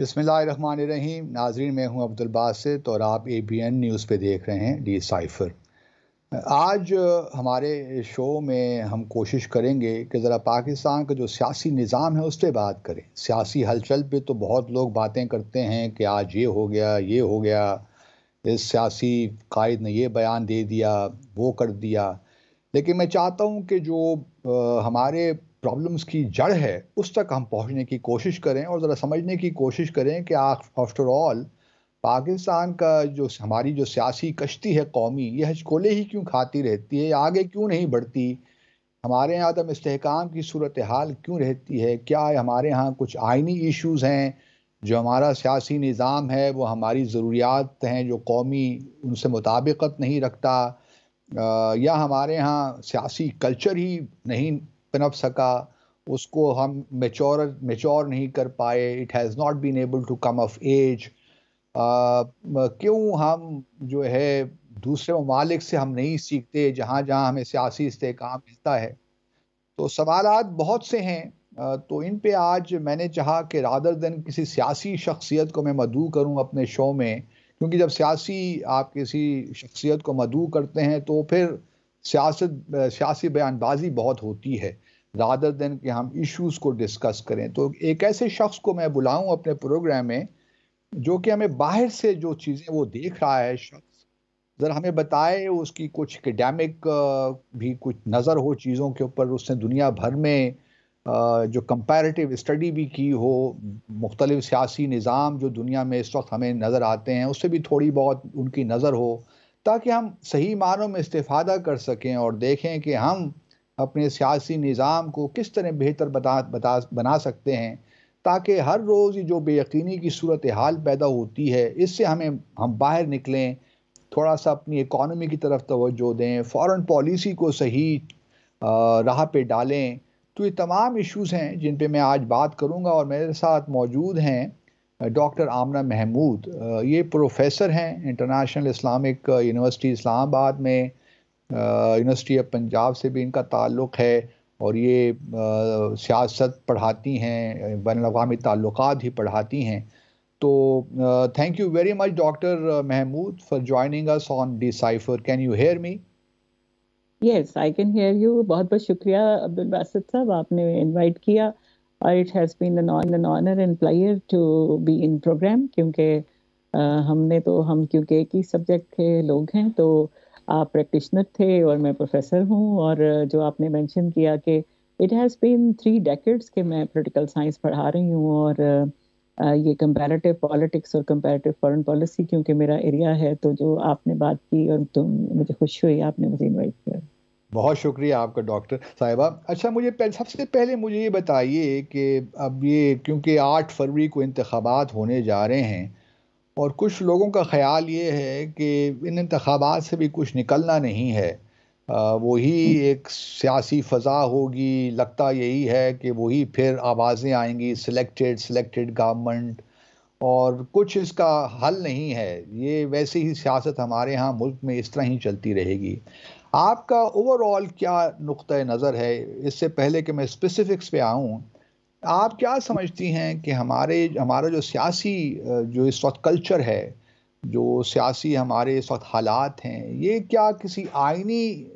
बिस्मिल्लाहिर्रहमानिर्रहीम। नाजरीन, मैं हूं अब्दुल बासित और आप ABN न्यूज़ पे देख रहे हैं डिसाइफर। आज हमारे शो में हम कोशिश करेंगे कि ज़रा पाकिस्तान का जो सियासी निज़ाम है उस पर बात करें। सियासी हलचल पे तो बहुत लोग बातें करते हैं कि आज ये हो गया, ये हो गया, इस सियासी कायद ने ये बयान दे दिया, वो कर दिया। लेकिन मैं चाहता हूँ कि जो हमारे प्रॉब्लम्स की जड़ है उस तक हम पहुँचने की कोशिश करें और ज़रा समझने की कोशिश करें कि आफ्टर ऑल पाकिस्तान का जो हमारी जो सियासी कश्ती है कौमी, ये हचकोले ही क्यों खाती रहती है, आगे क्यों नहीं बढ़ती? हमारे यहाँ अदम इस्तेहकाम की सूरत हाल क्यों रहती है? क्या हमारे यहाँ कुछ आइनी इश्यूज़ हैं? जो हमारा सियासी निज़ाम है वो हमारी ज़रूरियात हैं जो कौमी, उनसे मुताबिकत नहीं रखता? या हमारे यहाँ सियासी कल्चर ही नहीं पनप सका, उसको हम मैच्योर नहीं कर पाए, it has not been able to come of age. क्यों हम जो है दूसरे ममालिक से हम नहीं सीखते जहाँ जहाँ हमें सियासी इस्तेहकाम मिलता है? तो सवालात बहुत से हैं। तो इन पे आज मैंने चाहा कि रादर देन किसी सियासी शख्सियत को मैं मदऊ करूं अपने शो में, क्योंकि जब आप किसी शख्सियत को मदऊ करते हैं तो फिर सियासी बयानबाजी बहुत होती है, रादर देन कि हम इश्यूज़ को डिस्कस करें। तो एक ऐसे शख्स को मैं बुलाऊं अपने प्रोग्राम में जो कि हमें बाहर से जो चीज़ें वो देख रहा है शख्स, ज़रा हमें बताए उसकी कुछ एकेडमिक भी कुछ नज़र हो चीज़ों के ऊपर, उसने दुनिया भर में जो कंपैरेटिव स्टडी भी की हो, मुख्तलिफ सियासी निज़ाम जो दुनिया में इस वक्त हमें नज़र आते हैं उससे भी थोड़ी बहुत उनकी नज़र हो, ताकि हम सही मानों में इस्तेफ़ादा कर सकें और देखें कि हम अपने सियासी निज़ाम को किस तरह बेहतर बना सकते हैं, ताकि हर रोज़ ये जो बेयकीनी की सूरत हाल पैदा होती है इससे हम बाहर निकलें, थोड़ा सा अपनी इकॉनमी की तरफ तवज्जो दें, फॉरेन पॉलिसी को सही राह पे डालें। तो ये तमाम इश्यूज़ हैं जिन पे मैं आज बात करूँगा और मेरे साथ मौजूद हैं डॉक्टर आमना महमूद। ये प्रोफेसर हैं इंटरनेशनल इस्लामिक यूनिवर्सिटी इस्लामाबाद में, यूनिवर्सिटी ऑफ पंजाब से भी इनका ताल्लुक़ है और ये सियासत पढ़ाती हैं, बैनुल-अक़वामी ताल्लुकात ही पढ़ाती हैं। तो thank you very much, Dr. Mahmood, for joining us on Decipher. Can you hear me? Yes I can hear you. बहुत बहुत शुक्रिया अब्दुल बासित साहब, आपने इनवाइट किया और it has been an honour and pleasure to be in program, क्योंकि हम क्योंकि एक ही सब्जेक्ट के लोग हैं। तो आप प्रैक्टिशनर थे और मैं प्रोफेसर हूँ, और जो आपने मेंशन किया कि इट हैज़ बीन 3 डेकेड्स के मैं पॉलिटिकल साइंस पढ़ा रही हूँ, और ये कंपैरेटिव पॉलिटिक्स और कंपैरेटिव फॉरेन पॉलिसी क्योंकि मेरा एरिया है। तो जो आपने बात की और तो मुझे खुशी हुई आपने मुझे इनवाइट किया। बहुत शुक्रिया आपका डॉक्टर साहिबा। अच्छा, सबसे पहले मुझे ये बताइए कि अब ये क्योंकि 8 फरवरी को इंतखाबात होने जा रहे हैं और कुछ लोगों का ख़्याल ये है कि इन इंतखाबात से भी कुछ निकलना नहीं है, वही एक सियासी फ़ज़ा होगी, लगता यही है कि वही फिर आवाज़ें आएंगी, सिलेक्टेड गवर्नमेंट, और कुछ इसका हल नहीं है। ये वैसे ही सियासत हमारे यहाँ मुल्क में इस तरह ही चलती रहेगी। आपका ओवरऑल क्या नुक्ता नज़र है? इससे पहले कि मैं स्पेसिफिक्स पे आऊँ, आप क्या समझती हैं कि हमारा जो सियासी जो इस वक्त कल्चर है, जो सियासी हमारे इस वक्त हालात हैं, ये क्या किसी आइनी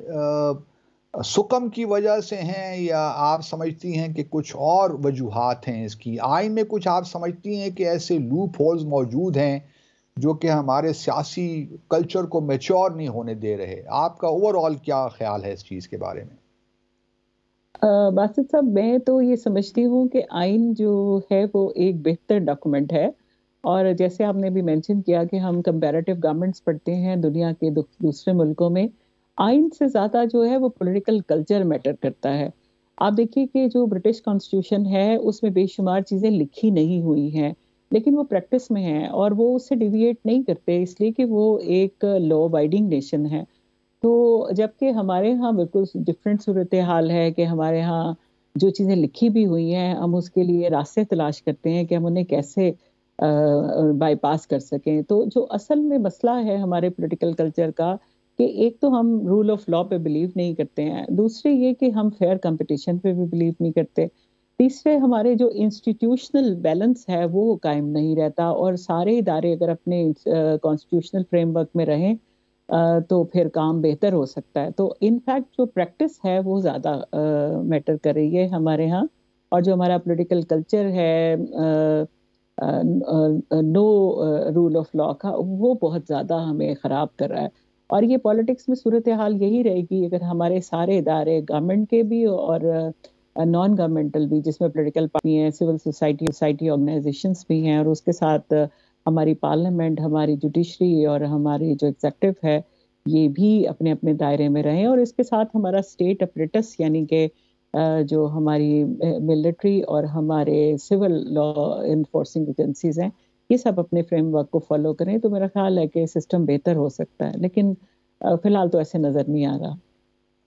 सुकम की वजह से हैं, या आप समझती हैं कि कुछ और वजूहात हैं इसकी? आइन में कुछ आप समझती हैं कि ऐसे लूप होल्स मौजूद हैं जो कि हमारे सियासी कल्चर को मैच्योर नहीं होने दे रहे? आपका ओवरऑल क्या ख्याल है इस चीज़ के बारे में? बासित साहब, मैं तो ये समझती हूँ कि आइन जो है वो एक बेहतर डॉक्यूमेंट है, और जैसे आपने भी मेंशन किया कि हम कंपैरेटिव गवर्नमेंट्स पढ़ते हैं दुनिया के दूसरे मुल्कों में, आइन से ज़्यादा जो है वो पॉलिटिकल कल्चर मैटर करता है। आप देखिए कि जो ब्रिटिश कॉन्स्टिट्यूशन है उसमें बेशुमार चीज़ें लिखी नहीं हुई हैं, लेकिन वो प्रैक्टिस में हैं और वो उससे डिविएट नहीं करते, इसलिए कि वो एक लॉ अबाइडिंग नेशन है। तो जबकि हमारे यहाँ बिल्कुल डिफरेंट सूरत हाल है कि हमारे यहाँ जो चीज़ें लिखी भी हुई हैं हम उसके लिए रास्ते तलाश करते हैं कि हम उन्हें कैसे बाईपास कर सकें। तो जो असल में मसला है हमारे पॉलिटिकल कल्चर का, कि एक तो हम रूल ऑफ लॉ पे बिलीव नहीं करते हैं, दूसरी ये कि हम फेयर कंपटीशन पे भी बिलीव नहीं करते। तीसरे हमारे जो इंस्टीट्यूशनल बैलेंस है वो कायम नहीं रहता, और सारे इदारे अगर अपने कॉन्स्टिट्यूशनल फ्रेमवर्क में रहें तो फिर काम बेहतर हो सकता है। तो इनफैक्ट जो प्रैक्टिस है वो ज़्यादा मैटर कर रही है हमारे यहाँ, और जो हमारा पॉलिटिकल कल्चर है नो रूल ऑफ लॉ का, वो बहुत ज़्यादा हमें ख़राब कर रहा है। और ये पॉलिटिक्स में सूरत हाल यही रहेगी अगर हमारे सारे इदारे गवर्नमेंट के भी और नॉन गवर्नमेंटल भी, जिसमें पॉलिटिकल पार्टी हैं, सिविल सोसाइटी ऑर्गेनाइजेशंस भी हैं, और उसके साथ हमारी पार्लियामेंट, हमारी जुडिशरी और हमारी जो एग्जेक्टिव है, ये भी अपने अपने दायरे में रहें। और इसके साथ हमारा स्टेट अपरेटस यानी कि जो हमारी मिलिट्री और हमारे सिविल लॉ इन्फोर्सिंग एजेंसीज हैं, ये सब अपने फ्रेमवर्क को फॉलो करें तो मेरा ख्याल है कि सिस्टम बेहतर हो सकता है। लेकिन फिलहाल तो ऐसे नज़र नहीं आ रहा।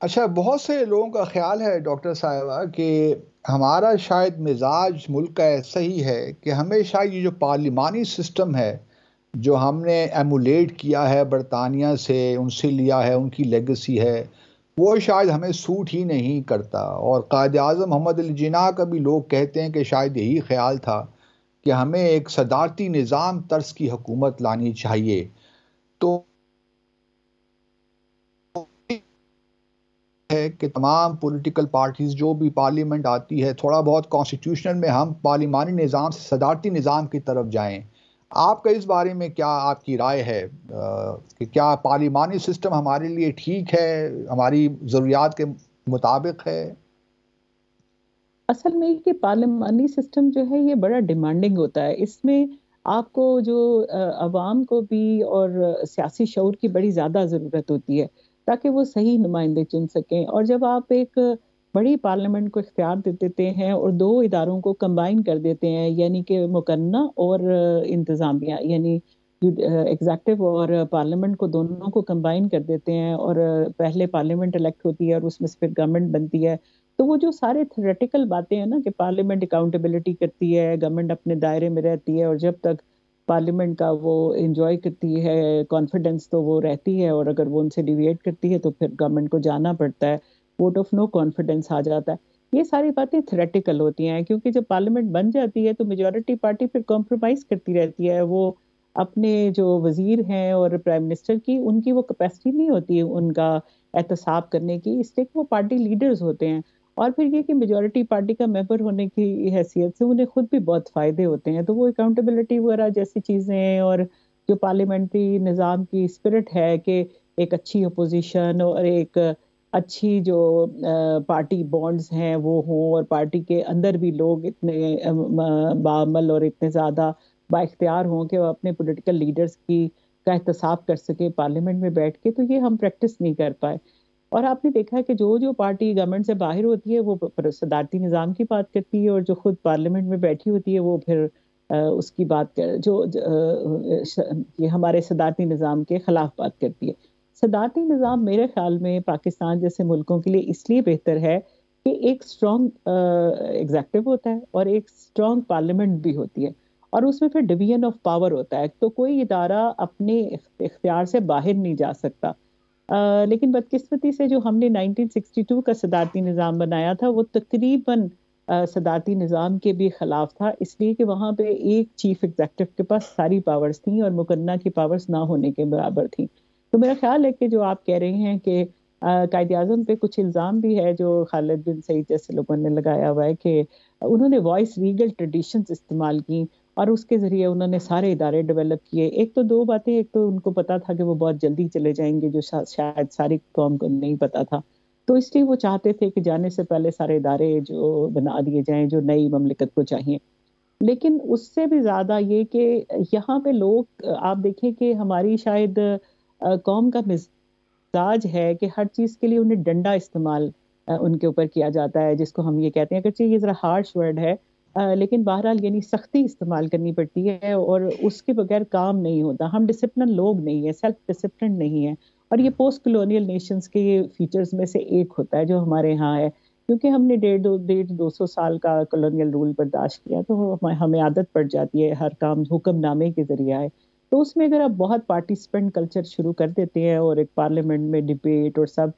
अच्छा, बहुत से लोगों का ख्याल है डॉक्टर साहिबा कि हमारा शायद मिजाज मुल्क का ऐसा ही है कि हमें शायद ये जो पार्लिमानी सिस्टम है जो हमने एमुलेट किया है बरतानिया से, उनसे लिया है, उनकी लेगेसी है, वो शायद हमें सूट ही नहीं करता। और कायद-ए-आज़म मोहम्मद अली जिन्ना का भी लोग कहते हैं कि शायद यही ख्याल था कि हमें एक सदारती निज़ाम तर्ज की हुकूमत लानी चाहिए। तो है कि तमाम पॉलिटिकल पार्टीज़ जो भी पार्लियामेंट आती है, थोड़ा बहुत कॉन्स्टिट्यूशनल में हम पार्लिमानी निज़ाम से सदारती निज़ाम की तरफ जाएं। आपका इस बारे में क्या आपकी राय है कि क्या पार्लिमानी सिस्टम हमारे लिए ठीक है, हमारी ज़रूरियात के मुताबिक है? असल में ये पार्लिमानी सिस्टम जो है ये बड़ा डिमांडिंग होता है। इसमें आपको जो अवाम को भी और सियासी शऊर की बड़ी ज़्यादा ज़रूरत होती है ताकि वो सही नुमाइंदे चुन सकें। और जब आप एक बड़ी पार्लियामेंट को इख्तियार दे देते हैं और दो इदारों को कंबाइन कर देते हैं, यानी कि मुकन्ना और इंतज़ामिया, यानी एग्जेक्टिव और पार्लियामेंट को दोनों को कंबाइन कर देते हैं, और पहले पार्लियामेंट इलेक्ट होती है और उसमें से फिर गवर्नमेंट बनती है, तो वो जो सारे थ्योरेटिकल बातें हैं ना कि पार्लियामेंट अकाउंटेबिलिटी करती है, गवर्नमेंट अपने दायरे में रहती है, और जब तक पार्लियामेंट का वो एंजॉय करती है कॉन्फिडेंस तो वो रहती है, और अगर वो उनसे डिविएट करती है तो फिर गवर्नमेंट को जाना पड़ता है, वोट ऑफ नो कॉन्फिडेंस आ जाता है। ये सारी बातें थ्योरेटिकल होती हैं, क्योंकि जब पार्लियामेंट बन जाती है तो मेजोरिटी पार्टी फिर कॉम्प्रोमाइज करती रहती है। वो अपने जो वजीर हैं और प्राइम मिनिस्टर की, उनकी वो कैपेसिटी नहीं होती है उनका एहतसाब करने की, इसलिए वो पार्टी लीडर्स होते हैं। और फिर ये कि मेजॉरिटी पार्टी का मेंबर होने की हैसियत से उन्हें खुद भी बहुत फायदे होते हैं, तो वो अकाउंटेबिलिटी वगैरह जैसी चीजें, और जो पार्लियामेंट्री निज़ाम की स्पिरिट है कि एक अच्छी अपोजिशन और एक अच्छी जो पार्टी बॉन्ड्स हैं वो हों, और पार्टी के अंदर भी लोग इतने बाअमल और इतने ज़्यादा बाइख्तियार हों कि वो अपने पॉलिटिकल लीडर्स की का एहतसाब कर सके पार्लियामेंट में बैठ के, तो ये हम प्रैक्टिस नहीं कर पाए। और आपने देखा है कि जो पार्टी गवर्नमेंट से बाहर होती है वो सदारती निज़ाम की बात करती है, और जो खुद पार्लियामेंट में बैठी होती है वो फिर उसकी बात कर ये हमारे सदारती निज़ाम के खिलाफ बात करती है। सदारती निज़ाम मेरे ख्याल में पाकिस्तान जैसे मुल्कों के लिए इसलिए बेहतर है कि एक स्ट्रॉन्ग एग्जेक्टिव होता है और एक स्ट्रॉन्ग पार्लियामेंट भी होती है, और उसमें फिर डिवीजन ऑफ पावर होता है, तो कोई इदारा अपने इख्तियार से बाहर नहीं जा सकता। लेकिन बदकिस्मती से जो हमने 1962 का सदारती निज़ाम बनाया था वो तकरीबन सदारती निज़ाम के भी खिलाफ था, इसलिए कि वहाँ पे एक चीफ एग्जेक्टिव के पास सारी पावर्स थी और मुकन्ना की पावर्स ना होने के बराबर थी। तो मेरा ख्याल है कि जो आप कह रहे हैं कि कायद-ए-आज़म पे कुछ इल्ज़ाम भी है जो खालिद बिन सईद जैसे लोगों ने लगाया हुआ है कि उन्होंने वॉइस रीगल ट्रेडिशंस इस्तेमाल की और उसके ज़रिए उन्होंने सारे इदारे डेवलप किए। एक तो 2 बातें, एक तो उनको पता था कि वो बहुत जल्दी चले जाएँगे, जो शायद सारी कौम को नहीं पता था। तो इसलिए वो चाहते थे कि जाने से पहले सारे इदारे जो बना दिए जाएँ, जो नई ममलिकत को चाहिए। लेकिन उससे भी ज़्यादा ये कि यहाँ पे लोग आप देखें कि हमारी शायद कौम का मिज़ाज है कि हर चीज़ के लिए उन्हें डंडा इस्तेमाल उनके ऊपर किया जाता है, जिसको हम ये कहते हैं, अगरचे ये ज़रा हार्श वर्ड है, लेकिन बहरहाल यानी सख्ती इस्तेमाल करनी पड़ती है और उसके बगैर काम नहीं होता। हम डिसिप्लिन लोग नहीं हैं, सेल्फ डिसिप्लिन नहीं है, और ये पोस्ट कॉलोनियल नेशंस के ये फीचर्स में से एक होता है जो हमारे यहाँ है। क्योंकि हमने 150-200 साल का कॉलोनियल रूल बर्दाश्त किया, तो हमें आदत पड़ जाती है हर काम हुक्मनामे के ज़रिए आए। तो उसमें अगर आप बहुत पार्टिसिपेंट कल्चर शुरू कर देते हैं और एक पार्लियामेंट में डिबेट और सब,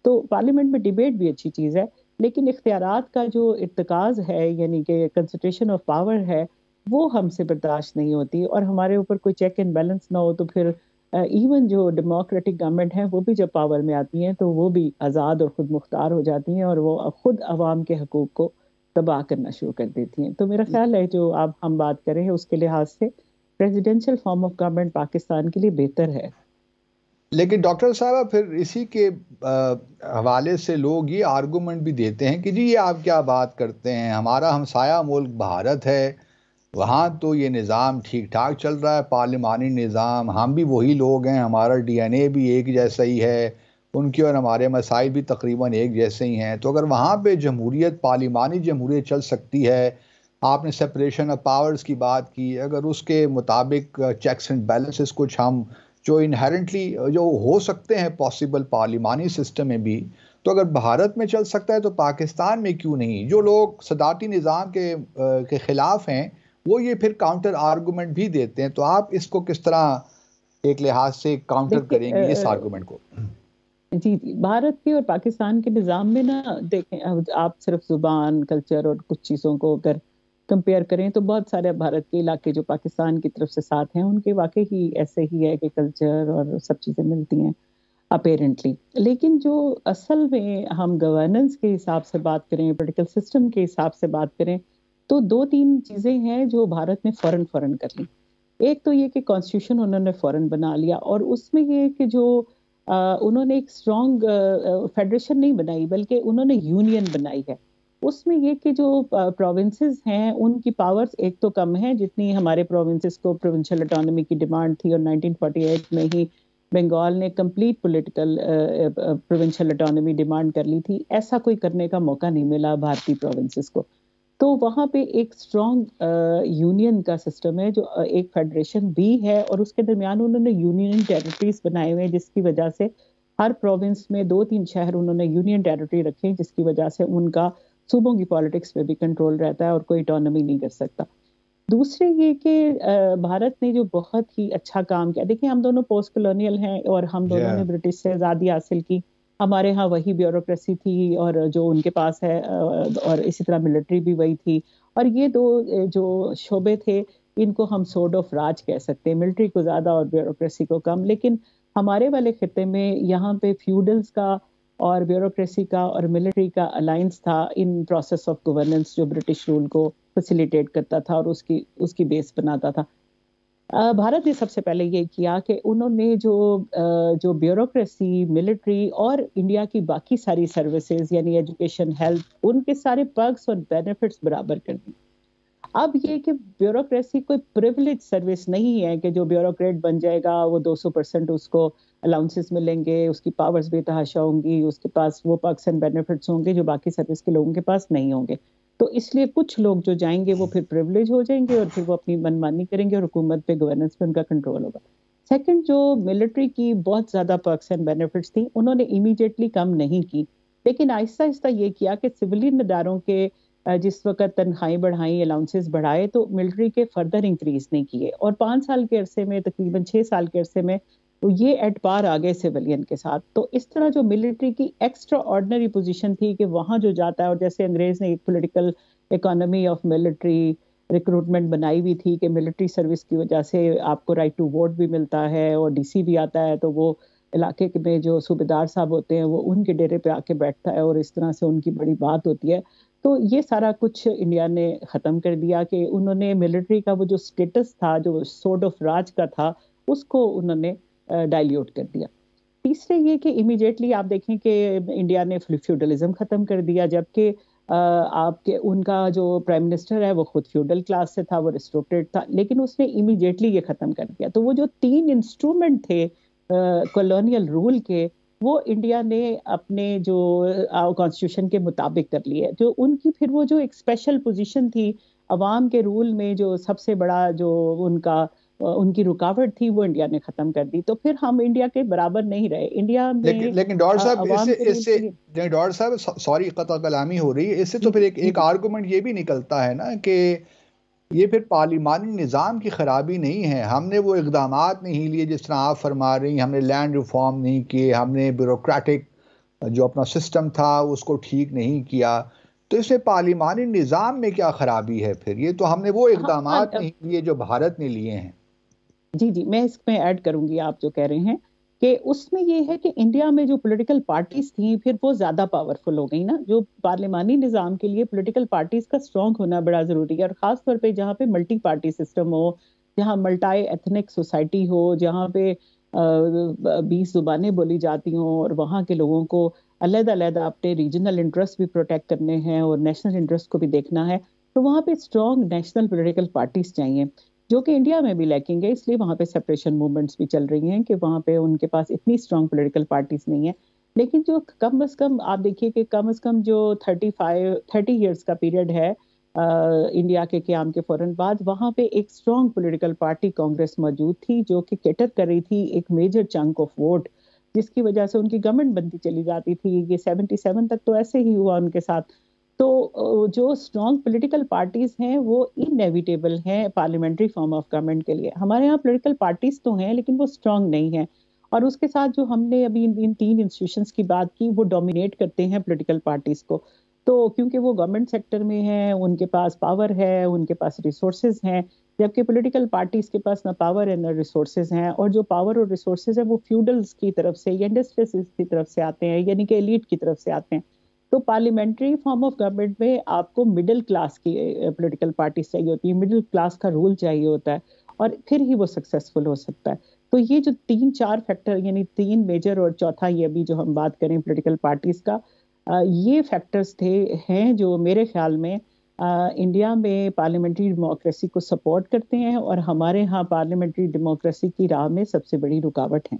तो पार्लियामेंट में डिबेट भी अच्छी चीज़ है, लेकिन इख्तियारात का जो इर्तिकाज है, यानी कि कंसंट्रेशन ऑफ पावर है, वो हमसे बर्दाश्त नहीं होती, और हमारे ऊपर कोई चेक एंड बैलेंस ना हो तो फिर इवन जो डेमोक्रेटिक गवर्नमेंट है वो भी जब पावर में आती हैं तो वो भी आज़ाद और खुद मुख्तार हो जाती हैं, और वो खुद अवाम के हकूक़ को तबाह करना शुरू कर देती हैं। तो मेरा ख्याल है जो आप हम बात कर रहे हैं उसके लिहाज से presidential form of government Pakistan के लिए बेहतर है। लेकिन डॉक्टर साहब फिर इसी के हवाले से लोग ये आर्गूमेंट भी देते हैं कि जी ये आप क्या बात करते हैं, हमारा हमसाया मुल्क भारत है, वहाँ तो ये निज़ाम ठीक ठाक चल रहा है, पार्लिमानी निज़ाम, हम भी वही लोग हैं, हमारा डीएनए भी एक जैसा ही है, उनके और हमारे मसाइल भी तकरीबन एक जैसे ही हैं। तो अगर वहाँ पे जमहूरियत, पार्लिमानी जमहूरियत चल सकती है, आपने सेपरेशन ऑफ पावर्स की बात की, अगर उसके मुताबिक चेक्स एंड बैलेंसेस कुछ हम जो इनहेरेंटली जो हो सकते हैं पॉसिबल पार्लिमानी सिस्टम में भी, तो अगर भारत में चल सकता है तो पाकिस्तान में क्यों नहीं? जो लोग सदारती निज़ाम के ख़िलाफ़ हैं वो ये फिर काउंटर आर्गूमेंट भी देते हैं। तो आप इसको किस तरह एक लिहाज से काउंटर करेंगे इस आर्गूमेंट को? जी जी, भारत के और पाकिस्तान के निज़ाम में ना देखें, आप सिर्फ जुबान, कल्चर और कुछ चीज़ों को अगर कंपेयर करें तो बहुत सारे भारत के इलाके जो पाकिस्तान की तरफ से साथ हैं उनके वाकई ही ऐसे ही है कि कल्चर और सब चीज़ें मिलती हैं अपेरेंटली। लेकिन जो असल में हम गवर्नेंस के हिसाब से बात करें, पॉलिटिकल सिस्टम के हिसाब से बात करें, तो 2-3 चीज़ें हैं जो भारत ने फ़ौरन कर ली। एक तो ये कि कॉन्स्टिट्यूशन उन्होंने फ़ौरन बना लिया, और उसमें ये कि जो उन्होंने एक स्ट्रॉन्ग फेडरेशन नहीं बनाई बल्कि उन्होंने यूनियन बनाई है। उसमें ये कि जो प्रोविंसेस हैं उनकी पावर्स एक तो कम है जितनी हमारे प्रोविंसेस को प्रोविंशियल ऑटोनॉमी की डिमांड थी, और 1948 में ही बंगाल ने complete political provincial autonomy demand कर ली थी। ऐसा कोई करने का मौका नहीं मिला भारतीय प्रोविंसेस को। तो वहाँ पे एक स्ट्रॉन्ग यूनियन का सिस्टम है, जो एक फेडरेशन भी है, और उसके दरमियान उन्होंने यूनियन टेरिटरीज बनाए हुए हैं, जिसकी वजह से हर प्रोविंस में 2-3 शहर उन्होंने यूनियन टेरिटरी रखे हैं, जिसकी वजह से उनका सूबों की पॉलिटिक्स पे भी कंट्रोल रहता है और कोई ऑटोनॉमी नहीं कर सकता। दूसरे ये कि भारत ने जो बहुत ही अच्छा काम किया, देखिए हम दोनों पोस्ट कॉलोनियल हैं और हम दोनों ने ब्रिटिश से आज़ादी हासिल की। हमारे यहाँ वही ब्यूरोक्रेसी थी और जो उनके पास है, और इसी तरह मिलिट्री भी वही थी, और ये दो जो शोबे थे इनको हम सोर्ड ऑफ राज कह सकते हैं, मिलिट्री को ज़्यादा और ब्यूरोक्रेसी को कम। लेकिन हमारे वाले खिते में यहाँ पे फ्यूडल्स का और ब्यूरोक्रेसी का और मिलिट्री का अलायंस था इन प्रोसेस ऑफ गवर्नेंस, जो ब्रिटिश रूल को फैसिलिटेट करता था और उसकी बेस बनाता था। भारत ने सबसे पहले ये किया कि उन्होंने जो ब्यूरोक्रेसी, मिलिट्री और इंडिया की बाकी सारी सर्विसेज यानी एजुकेशन, हेल्थ, उनके सारे पर्क्स और बेनिफिट्स बराबर कर दी। अब ये कि ब्यूरोक्रेसी कोई प्रिविलेज सर्विस नहीं है कि जो ब्यूरोक्रेट बन जाएगा वो 200% उसको अलाउंसेस मिलेंगे, उसकी पावर्स बेतहाशा होंगी, उसके पास वो पर्क्स एंड बेनिफिट्स होंगे जो बाकी सर्विस के लोगों के पास नहीं होंगे। तो इसलिए कुछ लोग जो जाएंगे वो फिर प्रिविलेज हो जाएंगे और फिर वो अपनी मनमानी करेंगे और हुकूमत पे, गवर्नेंस पे उनका कंट्रोल होगा। सेकंड, जो मिलिट्री की बहुत ज्यादा पर्क्स एंड बेनिफिट्स थी उन्होंने इमीडिएटली कम नहीं की, लेकिन आहिस्ता आहिस्ता ये किया कि सिविलियन इदारों के जिस वक्त तनख्वाही बढ़ाई, अलाउंसेस बढ़ाए, तो मिलिट्री के फर्दर इंक्रीज नहीं किए, और 5 साल के अरसे में, तकरीबन 6 साल के अरसे में तो ये एट पार आ गए सिविलियन के साथ। तो इस तरह जो मिलिट्री की एक्स्ट्रा ऑर्डिनरी पोजीशन थी कि वहां जो जाता है, और जैसे अंग्रेज ने एक political economy of military recruitment बनाई हुई थी कि मिलिट्री सर्विस की वजह से आपको राइट टू वोट भी मिलता है और डीसी भी आता है, तो वो इलाके में जो सूबेदार साहब होते हैं वो उनके डेरे पे आके बैठता है और इस तरह से उनकी बड़ी बात होती है। तो ये सारा कुछ इंडिया ने ख़त्म कर दिया कि उन्होंने मिलिट्री का वो जो स्टेटस था, जो सोर्ड ऑफ राज का था, उसको उन्होंने डाइल्यूट कर दिया। तीसरे ये कि इमीडिएटली आप देखें कि इंडिया ने फ्यूडलिज्म ख़त्म कर दिया, जबकि आपके उनका जो प्राइम मिनिस्टर है वो खुद फ्यूडल क्लास से था, वो रिस्ट्रिक्टेड था, लेकिन उसने इमीडिएटली ये ख़त्म कर दिया। तो वो जो 3 इंस्ट्रूमेंट थे कॉलोनियल रूल के, वो इंडिया ने अपने जो कॉन्स्टिट्यूशन के मुताबिक कर लिए। जो उनकी फिर वो जो एक स्पेशल पोजीशन थी अवाम के रूल में, जो सबसे बड़ा जो उनकी रुकावट थी, वो इंडिया ने खत्म कर दी। तो फिर हम इंडिया के बराबर नहीं रहे। इंडिया में लेकिन डॉक्टर साहब इससे डॉक्टर साहब सॉरी कता कलामी हो रही है, इससे तो फिर एक आर्गुमेंट ये भी निकलता है ना कि ये फिर पार्लिमानी निज़ाम की ख़राबी नहीं है, हमने वो इक़दामात नहीं लिए जिस तरह आप फरमा रही, हमने लैंड रिफॉर्म नहीं किए, हमने ब्यूरोक्रेटिक जो अपना सिस्टम था उसको ठीक नहीं किया। तो इसमें पार्लिमानी निज़ाम में क्या खराबी है फिर? ये तो हमने वो इकदाम हाँ, नहीं लिए जो भारत ने लिए हैं। जी जी, मैं इसमें ऐड करूंगी आप जो कह रहे हैं कि उसमें ये है कि इंडिया में जो पॉलिटिकल पार्टीज थी फिर वो ज्यादा पावरफुल हो गई ना। जो पार्लिमानी निजाम के लिए पॉलिटिकल पार्टीज का स्ट्रांग होना बड़ा जरूरी है, और खास तौर पे जहाँ पे मल्टी पार्टी सिस्टम हो, जहाँ मल्टी एथनिक सोसाइटी हो, जहाँ पे 20 जुबानें बोली जाती हों, और वहाँ के लोगों को अलग अलग अपने रीजनल इंटरेस्ट भी प्रोटेक्ट करने हैं और नेशनल इंटरेस्ट को भी देखना है। तो वहाँ पे स्ट्रांग नेशनल पॉलिटिकल पार्टीज चाहिए, जो कि इंडिया में भी लैकिंग है। इसलिए वहां पे सेपरेशन मूवमेंट्स भी चल रही हैं कि वहां पे उनके पास इतनी स्ट्रांग पॉलिटिकल पार्टीज नहीं है। लेकिन जो कम से कम आप देखिए कि कम से कम जो 30 इयर्स का पीरियड है इंडिया के क्याम के फौरन बाद, वहां पे एक स्ट्रांग पॉलिटिकल पार्टी कांग्रेस मौजूद थी, जो कि कैटर कर रही थी एक मेजर चंक ऑफ वोट, जिसकी वजह से उनकी गवर्नमेंट बनती चली जाती थी। ये 77 तक तो ऐसे ही हुआ उनके साथ। तो जो स्ट्रॉन्ग पॉलिटिकल पार्टीज हैं वो इनएविटेबल हैं पार्लियामेंट्री फॉर्म ऑफ गवर्नमेंट के लिए। हमारे यहाँ पॉलिटिकल पार्टीज तो हैं लेकिन वो स्ट्रॉन्ग नहीं है। और उसके साथ जो हमने अभी इन 3 इंस्टीट्यूशंस की बात की, वो डोमिनेट करते हैं पॉलिटिकल पार्टीज को। तो क्योंकि वो गवर्नमेंट सेक्टर में है, उनके पास पावर है, उनके पास रिसोर्सेज हैं, जबकि पॉलिटिकल पार्टीज के पास ना पावर है ना रिसोर्सेज हैं। और जो पावर और रिसोर्सेज है वो फ्यूडल्स की तरफ से या इंडस्ट्रियलिस्ट की तरफ से आते हैं, यानी कि एलीट की तरफ से आते हैं। तो पार्लियामेंट्री फॉर्म ऑफ गवर्नमेंट में आपको मिडिल क्लास की पॉलिटिकल पार्टी चाहिए होती है, मिडिल क्लास का रूल चाहिए होता है, और फिर ही वो सक्सेसफुल हो सकता है। तो ये जो 3-4 फैक्टर, यानी 3 मेजर और चौथा ये अभी जो हम बात करें पॉलिटिकल पार्टीज का, ये फैक्टर्स थे हैं जो मेरे ख्याल में इंडिया में पार्लियामेंट्री डेमोक्रेसी को सपोर्ट करते हैं, और हमारे यहाँ पार्लियामेंट्री डेमोक्रेसी की राह में सबसे बड़ी रुकावट है।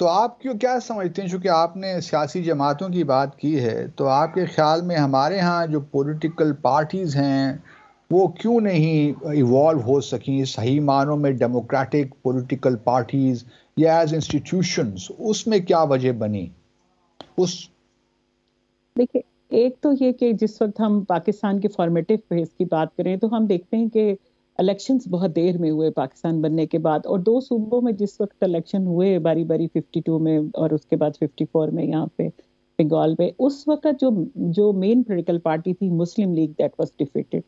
तो आप क्यों क्या समझते हैं, चूंकि आपने सियासी जमातों की बात की है, तो आपके ख्याल में हमारे यहाँ जो पॉलिटिकल पार्टीज़ हैं वो क्यों नहीं इवॉल्व हो सकी सही मानों में डेमोक्रेटिक पॉलिटिकल पार्टीज़ या एज इंस्टीट्यूशंस? उसमें क्या वजह बनी उस? देखिए, एक तो ये कि जिस वक्त हम पाकिस्तान के फॉर्मेटिव फेज की बात करें तो हम देखते हैं कि इलेक्शंस बहुत देर में हुए पाकिस्तान बनने के बाद, और 2 सूबों में जिस वक्त इलेक्शन हुए बारी बारी 52 में और उसके बाद 54 में यहाँ पे बंगाल में, उस वक्त जो जो मेन पॉलिटिकल पार्टी थी मुस्लिम लीग, दैट वाज डिफीटेड।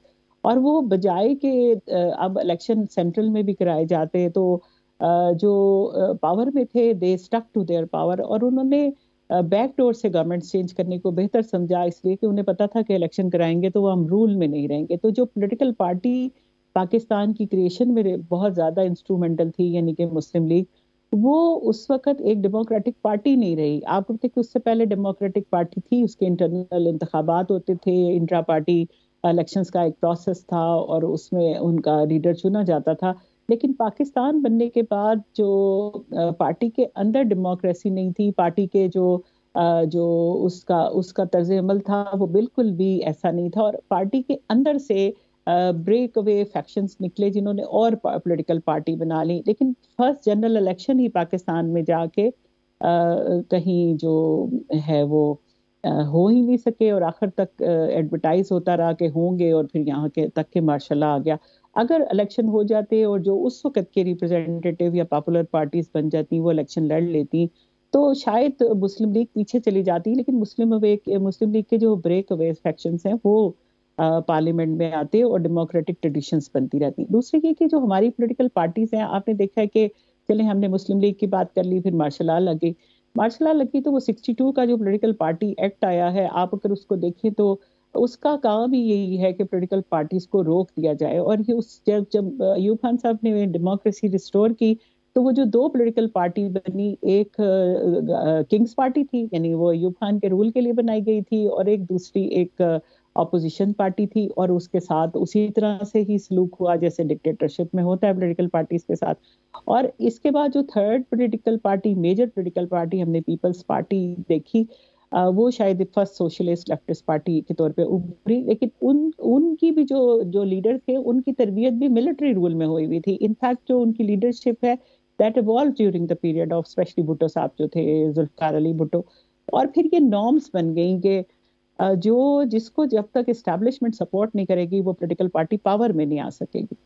और वो बजाय के अब इलेक्शन सेंट्रल में भी कराए जाते तो जो पावर में थे they stuck to their power, और उन्होंने बैक डोर से गवर्नमेंट चेंज करने को बेहतर समझा, इसलिए कि उन्हें पता था कि इलेक्शन कराएंगे तो वो हम रूल में नहीं रहेंगे। तो जो पॉलिटिकल पार्टी पाकिस्तान की क्रिएशन में बहुत ज्यादा इंस्ट्रूमेंटल थी, यानी कि मुस्लिम लीग, वो उस वक्त एक डेमोक्रेटिक पार्टी नहीं रही। आपको पता है कि उससे पहले डेमोक्रेटिक पार्टी थी, उसके इंटरनल इंतखाबात होते थे, इंट्रा पार्टी इलेक्शंस का एक प्रोसेस था और उसमें उनका लीडर चुना जाता था। लेकिन पाकिस्तान बनने के बाद जो पार्टी के अंदर डेमोक्रेसी नहीं थी, पार्टी के जो उसका उसका तर्ज अमल था वो बिल्कुल भी ऐसा नहीं था, और पार्टी के अंदर से ब्रेक अवे फैक्शंस निकले जिन्होंने और पॉलिटिकल पार्टी बना ली। लेकिन फर्स्ट जनरल इलेक्शन ही पाकिस्तान में जाके कहीं जो है वो हो ही नहीं सके, और आखिर तक एडवर्टाइज होता रहा कि होंगे, और फिर यहाँ के तक के मार्शल्लाह आ गया। अगर इलेक्शन हो जाते और जो उस वक्त के रिप्रेजेंटेटिव या पॉपुलर पार्टीज बन जाती वो इलेक्शन लड़ लेती, तो शायद मुस्लिम लीग पीछे चली जाती। लेकिन मुस्लिम लीग के जो ब्रेक अवे फैक्शंस हैं वो पार्लियामेंट में आते और डेमोक्रेटिक ट्रेडिशंस बनती रहती। दूसरी ये कि जो हमारी पॉलिटिकल पार्टीज हैं, आपने देखा है कि चले हमने मुस्लिम लीग की बात कर ली, फिर मार्शल लॉ लगी। मार्शल लॉ लगी तो वो 62 का जो पॉलिटिकल पार्टी एक्ट आया है, आप अगर उसको देखें तो उसका काम ही यही है कि पॉलिटिकल पार्टीज को रोक दिया जाए। और ये उस जब जब अयूब खान साहब ने डेमोक्रेसी रिस्टोर की, तो वो जो 2 पॉलिटिकल पार्टी बनी, एक किंग्स पार्टी थी, यानी वो अयूब खान के रूल के लिए बनाई गई थी, और एक दूसरी एक ऑपोजिशन पार्टी थी, और उसके साथ उसी तरह से ही सलूक हुआ जैसे डिक्टेटरशिप में होता है पॉलिटिकल पार्टीज के साथ। और इसके बाद जो third political party, major political party हमने पीपल्स पार्टी देखी, वो शायद फर्स्ट सोशलिस्ट लेफ्टिस्ट पार्टी के तौर पे उभरी। लेकिन उनकी भी जो लीडर थे उनकी तरबियत भी मिलिट्री रूल में हुई हुई थी। इनफैक्ट जो उनकी लीडरशिप है that evolve during the period of specially Bhutto साहब जो थे, जुल्फकार अली भुट्टो। और फिर ये नॉर्म्स बन गई कि जो जिसको जब तक एस्टैब्लिशमेंट सपोर्ट नहीं करेगी वो पॉलिटिकल पार्टी पावर में नहीं आ सकेगी।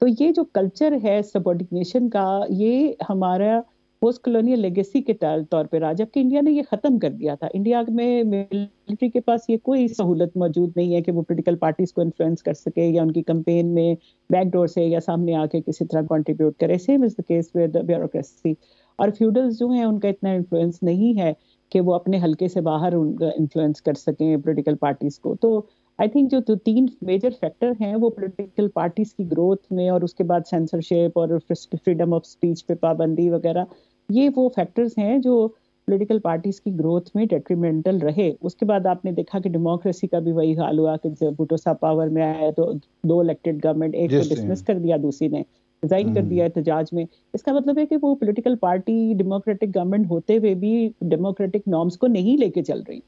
तो ये जो कल्चर है सबऑर्डिनेशन का, ये हमारा पोस्ट कॉलोनियल लेगेसी के तौर पे रहा, जबकि इंडिया ने ये खत्म कर दिया था। इंडिया में मिलिट्री के पास ये कोई सहूलत मौजूद नहीं है कि वो पॉलिटिकल पार्टीज को इन्फ्लुएंस कर सके या उनकी कैंपेन में बैकडोर से या सामने आके किसी तरह कंट्रीब्यूट करे। Same is the case with bureaucracy. और फ्यूडल्स जो हैं उनका इतना इन्फ्लुएंस नहीं है कि वो अपने हल्के से बाहर उनका इन्फ्लुएंस कर सकें पॉलिटिकल पार्टीज को। तो आई थिंक जो तीन मेजर फैक्टर हैं वो पॉलिटिकल पार्टीज की ग्रोथ में, और उसके बाद सेंसरशिप और फ्रीडम ऑफ स्पीच पे पाबंदी वगैरह, ये वो फैक्टर्स हैं जो पॉलिटिकल पार्टीज की ग्रोथ में डेट्रीमेंटल रहे। उसके बाद आपने देखा कि डेमोक्रेसी का भी वही हाल हुआ कि जब भुट्टो साहब पावर में आया तो दो इलेक्टेड गवर्नमेंट, एक को डिसमिस कर दिया, दूसरी ने रिजाइन कर दिया एहतजाज में। इसका मतलब है कि वो पॉलिटिकल पार्टी डेमोक्रेटिक गवर्नमेंट होते हुए भी डेमोक्रेटिक नॉर्म्स को नहीं लेके चल रही।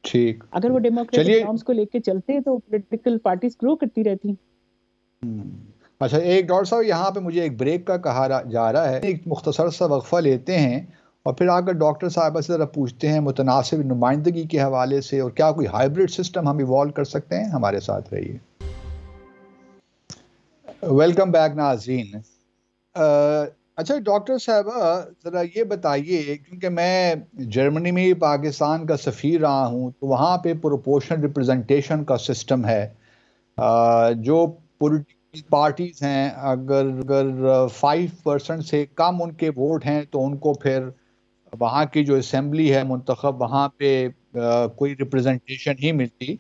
ठीक, अगर वो डेमोक्रेटिक नॉर्म्स को लेके चलते तो पॉलिटिकल पार्टीज ग्रो करती रहती। अच्छा, एक डॉक्टर साहब यहाँ पे मुझे एक ब्रेक का कहा जा रहा है, एक मुख्तसर सा वक्फा लेते हैं और फिर आकर डॉक्टर साहब से ज़रा पूछते हैं मुतनासिब नुमाइंदगी के हवाले से, और क्या कोई हाइब्रिड सिस्टम हम इवॉल्व कर सकते हैं। हमारे साथ रहिए। वेलकम बैक नाज़रीन। अच्छा डॉक्टर साहब, ज़रा ये बताइए, क्योंकि मैं जर्मनी में पाकिस्तान का सफ़ीर रहा हूँ, तो वहाँ पे प्रोपोर्शनल रिप्रेजेंटेशन का सिस्टम है। जो पॉलिटिकल पार्टीज़ हैं, अगर 5% से कम उनके वोट हैं तो उनको फिर वहाँ की जो असेंबली है मुंतखब, वहाँ पे कोई रिप्रेजेंटेशन ही मिलती।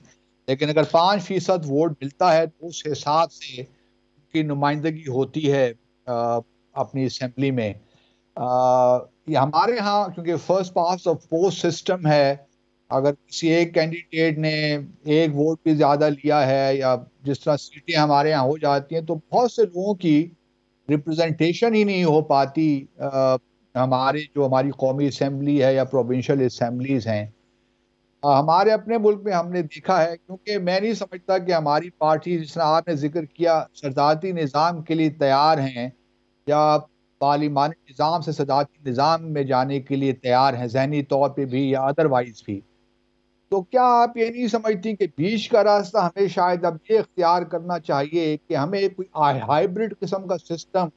लेकिन अगर 5% वोट मिलता है तो उस हिसाब से उनकी नुमाइंदगी होती है अपनी असेंबली में। ये हमारे यहाँ क्योंकि first pass of post system है, अगर किसी एक कैंडिडेट ने एक वोट भी ज़्यादा लिया है या जिस तरह सीटें हमारे यहाँ हो जाती हैं, तो बहुत से लोगों की रिप्रेजेंटेशन ही नहीं हो पाती हमारी कौमी असेंबली है या प्रोविंशियल असेंबलीज हैं। हमारे अपने मुल्क में हमने देखा है, क्योंकि मैं नहीं समझता कि हमारी पार्टी, जिस तरह आपने जिक्र किया, सदारती निज़ाम के लिए तैयार हैं या पार्लिमानी निज़ाम से सदारती निज़ाम में जाने के लिए तैयार हैं, जहनी तौर पे भी या अदरवाइज भी। तो क्या आप ये नहीं समझती कि बीच का रास्ता हमें शायद अब ये इख्तियार करना चाहिए कि हमें कोई हाइब्रिड किस्म का सिस्टम,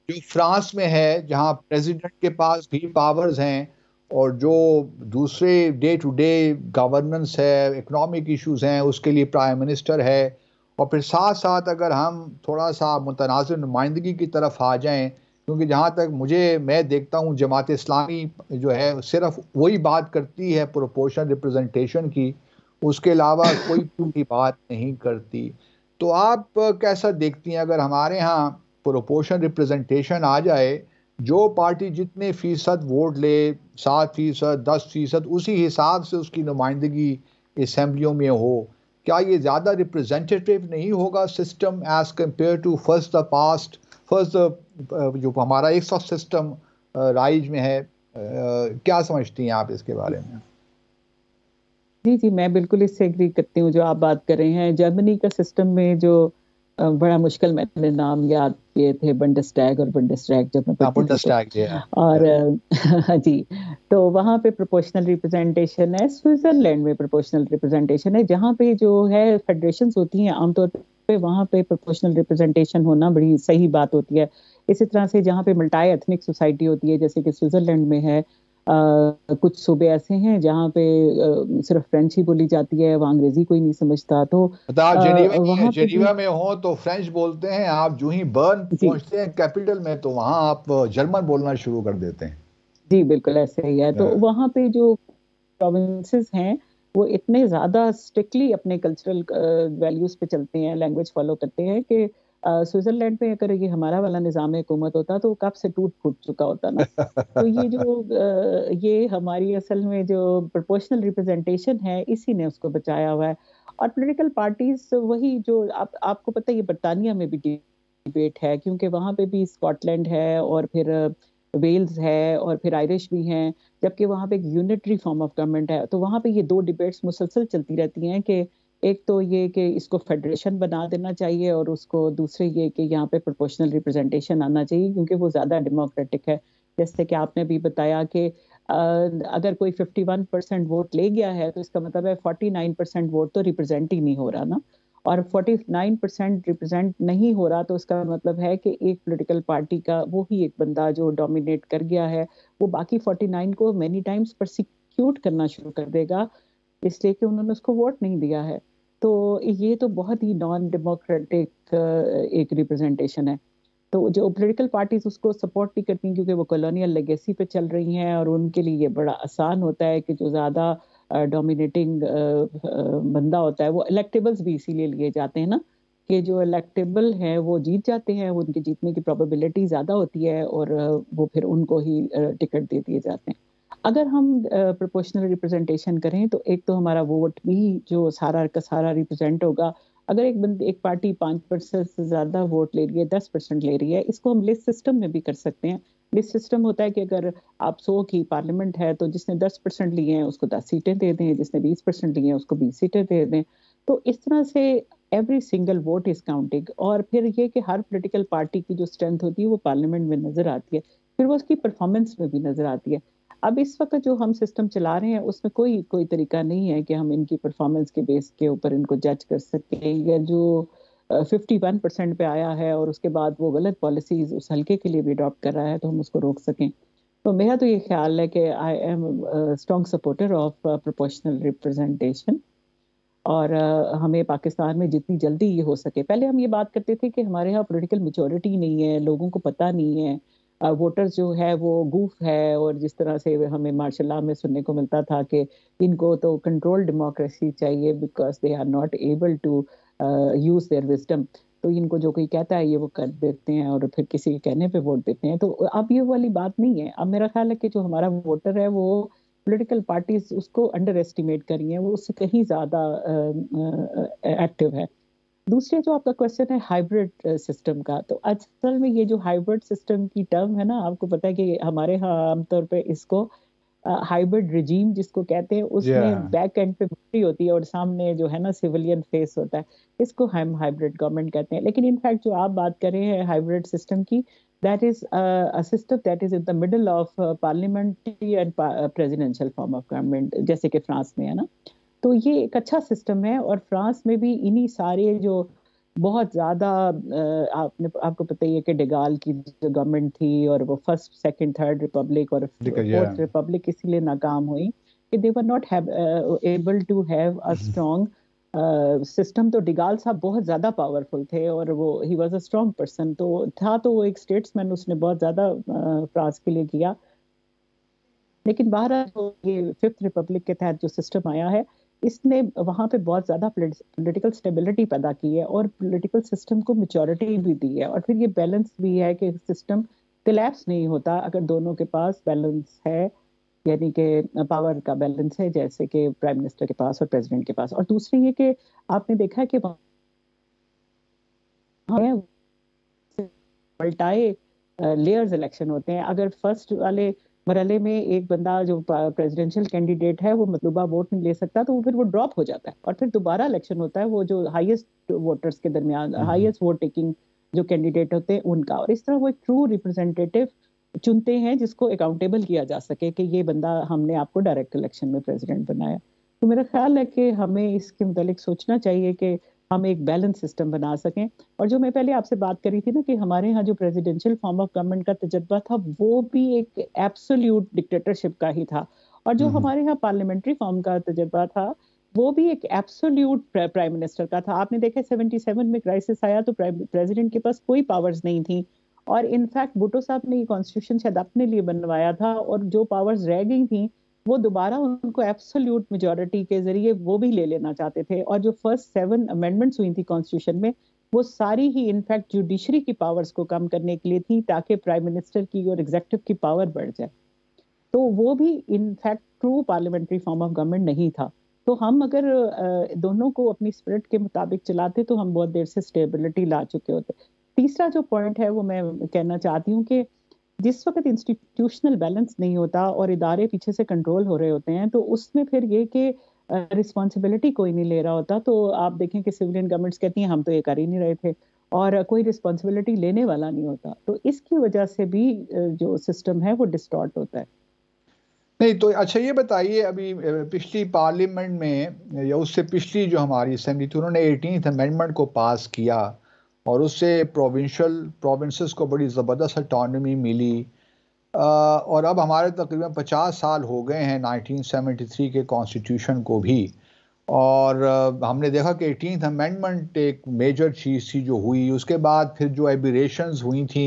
जो फ्रांस में है, जहां प्रेसिडेंट के पास भी पावर्स हैं और जो दूसरे डे टू डे गवर्नेंस है, इकोनॉमिक इश्यूज हैं, उसके लिए प्राइम मिनिस्टर है, और फिर साथ साथ अगर हम थोड़ा सा मुतनाज़िर नुमाइंदगी की तरफ आ जाएं, क्योंकि जहाँ तक मैं देखता हूँ जमात इस्लामी जो है सिर्फ वही बात करती है प्रोपोर्शनल रिप्रेजेंटेशन की, उसके अलावा कोई भी बात नहीं करती। तो आप कैसा देखती हैं अगर हमारे यहाँ प्रोपोर्शनल रिप्रेजेंटेशन आ जाए, जो पार्टी जितने फीसद वोट ले, 7%, 10%, उसी हिसाब से उसकी नुमाइंदगी असेंबलियों में हो, क्या ये ज़्यादा रिप्रेजेंटेटिव नहीं होगा system as compare to first जो हमारा एक सौ सिस्टम राइज में है? क्या समझती हैं आप इसके बारे में? जी जी, मैं बिल्कुल इससे एग्री करती हूँ जो आप बात कर रहे हैं। जर्मनी का सिस्टम में जो बड़ा मुश्किल, मैंने नाम याद किए थे, बंडस्टैग और बंडस्टैग, जब मैं पढ़ती थी तो। और जी, तो वहाँ पे प्रोपोर्शनल रिप्रेजेंटेशन है। स्विट्जरलैंड में प्रोपोर्शनल रिप्रेजेंटेशन है, जहाँ पे जो है फेडरेशंस होती हैं आमतौर पे, वहाँ पे प्रोपोर्शनल रिप्रेजेंटेशन होना बड़ी सही बात होती है। इसी तरह से जहाँ पे मल्टी एथनिक सोसाइटी होती है, जैसे कि स्विट्जरलैंड में है, कुछ सूबे ऐसे हैं जहाँ पे सिर्फ फ्रेंच ही बोली जाती है, वहाँ अंग्रेजी कोई नहीं समझता। तो जेनीवा में हो तो फ्रेंच बोलते हैं, आप जो ही बर्न पहुंचते हैं कैपिटल में तो वहाँ आप जर्मन बोलना शुरू कर देते हैं। जी बिल्कुल ऐसे ही है। तो वहाँ पे जो प्रोविंसेस हैं वो इतने ज्यादा स्ट्रिक्टली अपने कल्चरल वैल्यूज पे चलते हैं, लैंग्वेज फॉलो करते हैं कि स्विट्जरलैंड में अगर ये हमारा वाला निज़ाम हुकूमत होता तो कब से टूट फूट चुका होता ना। तो ये हमारी असल में जो प्रोपोर्शनल रिप्रेजेंटेशन है, इसी ने उसको बचाया हुआ है। और पॉलिटिकल पार्टीज वही जो आपको पता है, ये बरतानिया में भी डिबेट है, क्योंकि वहाँ पे भी स्कॉटलैंड है और फिर वेल्स है और फिर आयरिश भी हैं, जबकि वहाँ पे एक यूनिटरी फॉर्म ऑफ गवर्नमेंट है। तो वहाँ पे ये दो डिबेट्स मुसलसल चलती रहती हैं कि एक तो ये कि इसको फेडरेशन बना देना चाहिए, और उसको दूसरे ये कि यहाँ पे प्रोपोर्शनल रिप्रेजेंटेशन आना चाहिए, क्योंकि वो ज़्यादा डेमोक्रेटिक है। जैसे कि आपने भी बताया कि अगर कोई 51% वोट ले गया है तो इसका मतलब है 49% वोट तो रिप्रेजेंट ही नहीं हो रहा ना। और 49% रिप्रेजेंट नहीं हो रहा, तो उसका मतलब है कि एक पॉलिटिकल पार्टी का वो ही एक बंदा जो डोमिनेट कर गया है, वो बाकी 49 को मेनी टाइम्स परसिक्यूट करना शुरू कर देगा, इसलिए कि उन्होंने उसको वोट नहीं दिया है। तो ये तो बहुत ही नॉन डेमोक्रेटिक एक रिप्रेजेंटेशन है। तो जो पॉलिटिकल पार्टीज उसको सपोर्ट नहीं करती क्योंकि वो कॉलोनियल लेगेसी पे चल रही हैं, और उनके लिए ये बड़ा आसान होता है कि जो ज़्यादा डोमिनेटिंग बंदा होता है, वो इलेक्टेबल्स भी इसीलिए लिए जाते हैं ना, कि जो इलेक्टेबल हैं वो जीत जाते हैं, उनके जीतने की प्रोबेबिलिटी ज़्यादा होती है, और वो फिर उनको ही टिकट दे दिए जाते हैं। अगर हम प्रोपोर्शनल रिप्रेजेंटेशन करें तो एक तो हमारा वोट भी जो सारा का सारा रिप्रेजेंट होगा। अगर एक पार्टी 5% से ज्यादा वोट ले रही है, 10% ले रही है, इसको हम लिस्ट सिस्टम में भी कर सकते हैं। लिस्ट सिस्टम होता है कि अगर आप 100 की पार्लियामेंट है तो जिसने 10% लिए हैं उसको 10 सीटें दे दें, जिसने 20% लिए हैं उसको 20 सीटें दे दें। तो इस तरह से every single vote is counting, और फिर ये कि हर पॉलिटिकल पार्टी की जो स्ट्रेंथ होती है वो पार्लियामेंट में नजर आती है, फिर वो उसकी परफॉर्मेंस में भी नजर आती है। अब इस वक्त जो हम सिस्टम चला रहे हैं उसमें कोई कोई तरीका नहीं है कि हम इनकी परफॉर्मेंस के बेस के ऊपर इनको जज कर सकें, या जो 51% पे आया है और उसके बाद वो गलत पॉलिसीज उस हल्के के लिए भी अडॉप्ट कर रहा है तो हम उसको रोक सकें। तो मेरा तो ये ख्याल है कि I am strong supporter of proportional representation, और हमें पाकिस्तान में जितनी जल्दी ये हो सके। पहले हम ये बात करते थे कि हमारे यहाँ पॉलिटिकल मेच्योरिटी नहीं है, लोगों को पता नहीं है, वोटर्स जो है वो गूफ है, और जिस तरह से हमें माशाल्लाह में सुनने को मिलता था कि इनको तो कंट्रोल डेमोक्रेसी चाहिए because they are not able to use their wisdom. तो इनको जो कोई कहता है ये वो कर देते हैं और फिर किसी के कहने पे वोट देते हैं। तो अब ये वाली बात नहीं है। अब मेरा ख्याल है कि जो हमारा वोटर है वो पॉलिटिकल पार्टीज उसको अंडर एस्टिमेट करी हैं, वो उससे कहीं ज्यादा एक्टिव है। दूसरे जो आपका क्वेश्चन है हाइब्रिड सिस्टम का, तो असल में ये जो हाइब्रिड सिस्टम की टर्म है ना, आपको पता है कि हमारे यहाँ आमतौर पे इसको हाइब्रिड रिजीम जिसको कहते हैं, उसमें Yeah. बैक एंड पे मिलिट्री होती है और सामने जो है ना सिविलियन फेस होता है, इसको हम हाइब्रिड गवर्नमेंट कहते हैं। लेकिन इनफैक्ट जो आप बात कर रहे हैं हाइब्रिड सिस्टम की, that is a system that is in the middle of parliamentary and presidential form of government, जैसे कि फ्रांस में है ना। तो ये एक अच्छा सिस्टम है, और फ्रांस में भी इन्हीं सारे जो बहुत ज्यादा आपको पता ही है कि डेगाल की जो गवर्नमेंट थी, और वो फर्स्ट सेकंड थर्ड रिपब्लिक और Yeah. फोर्थ रिपब्लिक इसीलिए नाकाम हुई कि they were not able to have a strong system. तो डिगाल साहब बहुत ज्यादा पावरफुल थे और वो he was a strong person, तो था, तो वो एक स्टेट्समैन, उसने बहुत ज्यादा फ्रांस के लिए किया। लेकिन बहरहाल ये फिफ्थ रिपब्लिक के तहत जो सिस्टम आया है, इसने वहां पे बहुत ज्यादा पॉलिटिकल स्टेबिलिटी पैदा की है और पॉलिटिकल सिस्टम को मेच्योरिटी भी दी है, और फिर ये बैलेंस भी है कि सिस्टम कोलैप्स नहीं होता अगर दोनों के पास बैलेंस है, यानी कि पावर का बैलेंस है, जैसे कि प्राइम मिनिस्टर के पास और प्रेसिडेंट के पास। और दूसरी ये कि आपने देखा है कि पलटाए लेयर्स इलेक्शन होते हैं। अगर फर्स्ट वाले मरहले में एक बंदा जो प्रेसिडेंशियल कैंडिडेट है वो मतलूबा वोट नहीं ले सकता, तो वो फिर वो ड्रॉप हो जाता है, और फिर दोबारा इलेक्शन होता है, वो जो हाईएस्ट वोटर्स के दरमियान हाईएस्ट वोट टेकिंग जो कैंडिडेट होते हैं उनका, और इस तरह वो एक ट्रू रिप्रेजेंटेटिव चुनते हैं जिसको अकाउंटेबल किया जा सके कि ये बंदा हमने आपको डायरेक्ट इलेक्शन में प्रेसिडेंट बनाया। तो मेरा ख्याल है कि हमें इसके मुतालिक सोचना चाहिए कि हम एक बैलेंस सिस्टम बना सकें। और जो मैं पहले आपसे बात करी थी ना कि हमारे यहाँ जो प्रेसिडेंशियल फॉर्म ऑफ गवर्नमेंट का तजर्बा था वो भी एक एब्सोल्यूट डिक्टेटरशिप का ही था, और जो हमारे यहाँ पार्लियामेंट्री फॉर्म का तजर्बा था वो भी एक एब्सोल्यूट प्राइम मिनिस्टर का था। आपने देखा 77 में क्राइसिस आया तो प्रेसिडेंट के पास कोई पावर्स नहीं थी, और इनफैक्ट भुट्टो साहब ने ये कॉन्स्टिट्यूशन शायद अपने लिए बनवाया था, और जो पावर्स रह गई थी वो दोबारा उनको एब्सोल्यूट मेजोरिटी के जरिए वो भी ले लेना चाहते थे। और जो फर्स्ट 7 अमेंडमेंट्स हुई थी कॉन्स्टिट्यूशन में, वो सारी ही इनफैक्ट जुडिशरी की पावर्स को कम करने के लिए थी ताकि प्राइम मिनिस्टर की और एग्जीक्यूटिव की पावर बढ़ जाए। तो वो भी in fact true parliamentary form of government नहीं था। तो हम अगर दोनों को अपनी स्पिरिट के मुताबिक चलाते तो हम बहुत देर से स्टेबिलिटी ला चुके होते। तीसरा जो पॉइंट है वो मैं कहना चाहती हूँ कि जिस वक्त इंस्टीट्यूशनल बैलेंस नहीं होता और इदारे पीछे से कंट्रोल हो रहे होते हैं, तो उसमें फिर ये कि रिस्पॉन्सिबिलिटी कोई नहीं ले रहा होता। तो आप देखें कि सिविलियन गवर्नमेंट्स कहती हैं हम तो ये कर ही नहीं रहे थे, और कोई रिस्पॉन्सिबिलिटी लेने वाला नहीं होता। तो इसकी वजह से भी जो सिस्टम है वो डिस्टॉर्ट होता है। नहीं तो अच्छा ये बताइए, अभी पिछली पार्लियामेंट में या उससे पिछली जो हमारी असेंबली थी, उन्होंने 18th अमेंडमेंट को पास किया और उससे प्रोविंसेस को बड़ी ज़बरदस्त ऑटोनॉमी मिली। और अब हमारे तकरीबन 50 साल हो गए हैं 1973 के कॉन्स्टिट्यूशन को भी। और हमने देखा कि 18th अमेंडमेंट एक मेजर चीज़ थी जो हुई। उसके बाद फिर जो एबिरेशंस हुई थी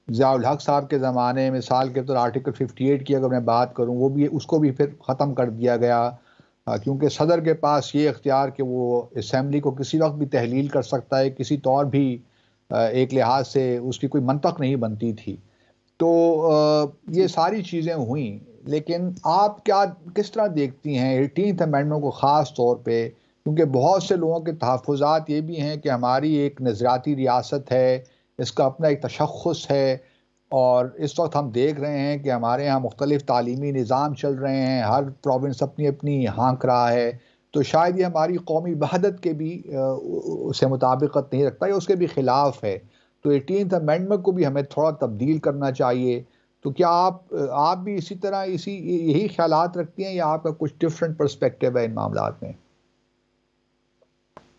ज़ियाउल हक साहब के ज़माने, मिसाल के तौर आर्टिकल 58 की अगर मैं बात करूं, वो भी उसको भी फिर ख़त्म कर दिया गया, क्योंकि सदर के पास ये इख्तियार कि वो असम्बली को किसी वक्त भी तहलील कर सकता है, किसी तौर भी एक लिहाज से उसकी कोई मंतक नहीं बनती थी। तो ये सारी चीज़ें हुई, लेकिन आप किस तरह देखती हैं 18th अमेंडमेंट को ख़ास तौर पे, क्योंकि बहुत से लोगों के तहफ़्फ़ुज़ात ये भी हैं कि हमारी एक नज़रियाती रियासत है, इसका अपना एक तशख़्ख़ुस है, और इस वक्त हम देख रहे हैं कि हमारे यहाँ मुख्तलिफ़ तालीमी निज़ाम चल रहे हैं, हर प्रोविंस अपनी अपनी हाँक रहा है, तो शायद ये हमारी कौमी वहदत के भी उससे मुताबिकत नहीं रखता या उसके भी ख़िलाफ़ है। तो 18th अमेंडमेंट को भी हमें थोड़ा तब्दील करना चाहिए। तो क्या आप भी इसी तरह यही ख्यालात रखती हैं या आपका कुछ डिफरेंट पर्सपेक्टिव है इन मामलात में?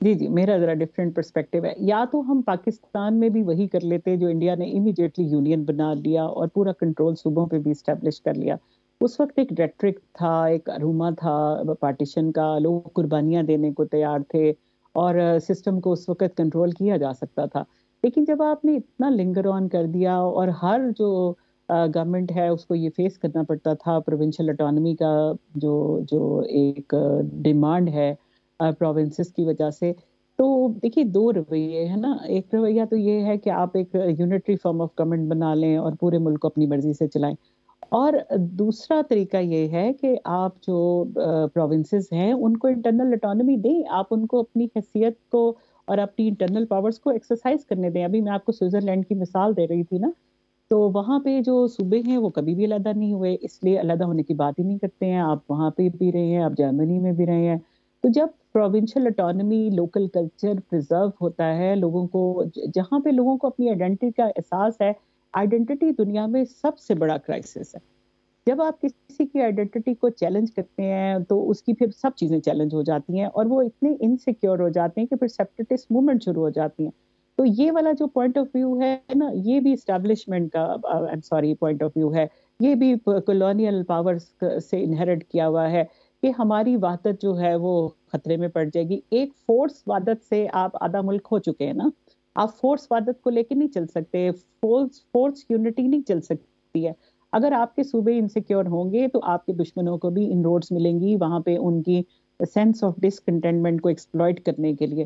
जी, जी, मेरा ज़रा डिफरेंट पर्सपेक्टिव है। या तो हम पाकिस्तान में भी वही कर लेते जो इंडिया ने इमीडिएटली यूनियन बना लिया और पूरा कंट्रोल सूबों पे भी एस्टेब्लिश कर लिया। उस वक़्त एक रेट्रिक था, एक अरूमा था पार्टीशन का, लोग कुर्बानियाँ देने को तैयार थे और सिस्टम को उस वक़्त कंट्रोल किया जा सकता था। लेकिन जब आपने इतना लिंगर ऑन कर दिया और हर जो गवर्नमेंट है उसको ये फेस करना पड़ता था प्रोविंशियल ऑटोनॉमी का जो जो एक डिमांड है प्रोविंसेस की वजह से। तो देखिए 2 रवैये हैं ना, एक रवैया तो ये है कि आप एक यूनिटरी फॉर्म ऑफ गवर्नमेंट बना लें और पूरे मुल्क को अपनी मर्ज़ी से चलाएँ। और दूसरा तरीका ये है कि आप जो प्रोविंसेस हैं उनको इंटरनल ऑटोनॉमी दें, आप उनको अपनी हैसियत को और अपनी इंटरनल पावर्स को एक्सरसाइज़ करने दें। अभी मैं आपको स्विट्ज़रलैंड की मिसाल दे रही थी ना, तो वहाँ पे जो सूबे हैं वो कभी भी अलग नहीं हुए, इसलिए अलग होने की बात ही नहीं करते हैं। आप वहाँ पे भी रहे हैं, आप जर्मनी में भी रहे हैं। तो जब provincial autonomy, local culture preserve होता है, लोगों को जहाँ पे लोगों को अपनी आइडेंटिटी का एहसास है, आइडेंटिटी दुनिया में सबसे बड़ा क्राइसिस है। जब आप किसी की आइडेंटिटी को चैलेंज करते हैं, तो उसकी फिर सब चीज़ें चैलेंज हो जाती हैं और वो इतने इनसिक्योर हो जाते हैं कि फिर सेपरेटिस्ट मूवमेंट शुरू हो जाती हैं। तो ये वाला जो पॉइंट ऑफ व्यू है ना, ये भी एस्टेब्लिशमेंट का I am sorry point of view है। ये भी कॉलोनियल पावर्स से इनहेरिट किया हुआ है कि हमारी वहदत जो है वो खतरे में पड़ जाएगी। एक फोर्स वहदत से आप आधा मुल्क हो चुके हैं ना, आप फोर्स वहदत को लेके नहीं चल सकते, फोर्स यूनिटी नहीं चल सकती है। अगर आपके सूबे इनसिक्योर होंगे तो आपके दुश्मनों को भी इनरोड्स मिलेंगी वहां पे उनकी सेंस ऑफ डिसकंटेंटमेंट को एक्सप्लॉइट करने के लिए।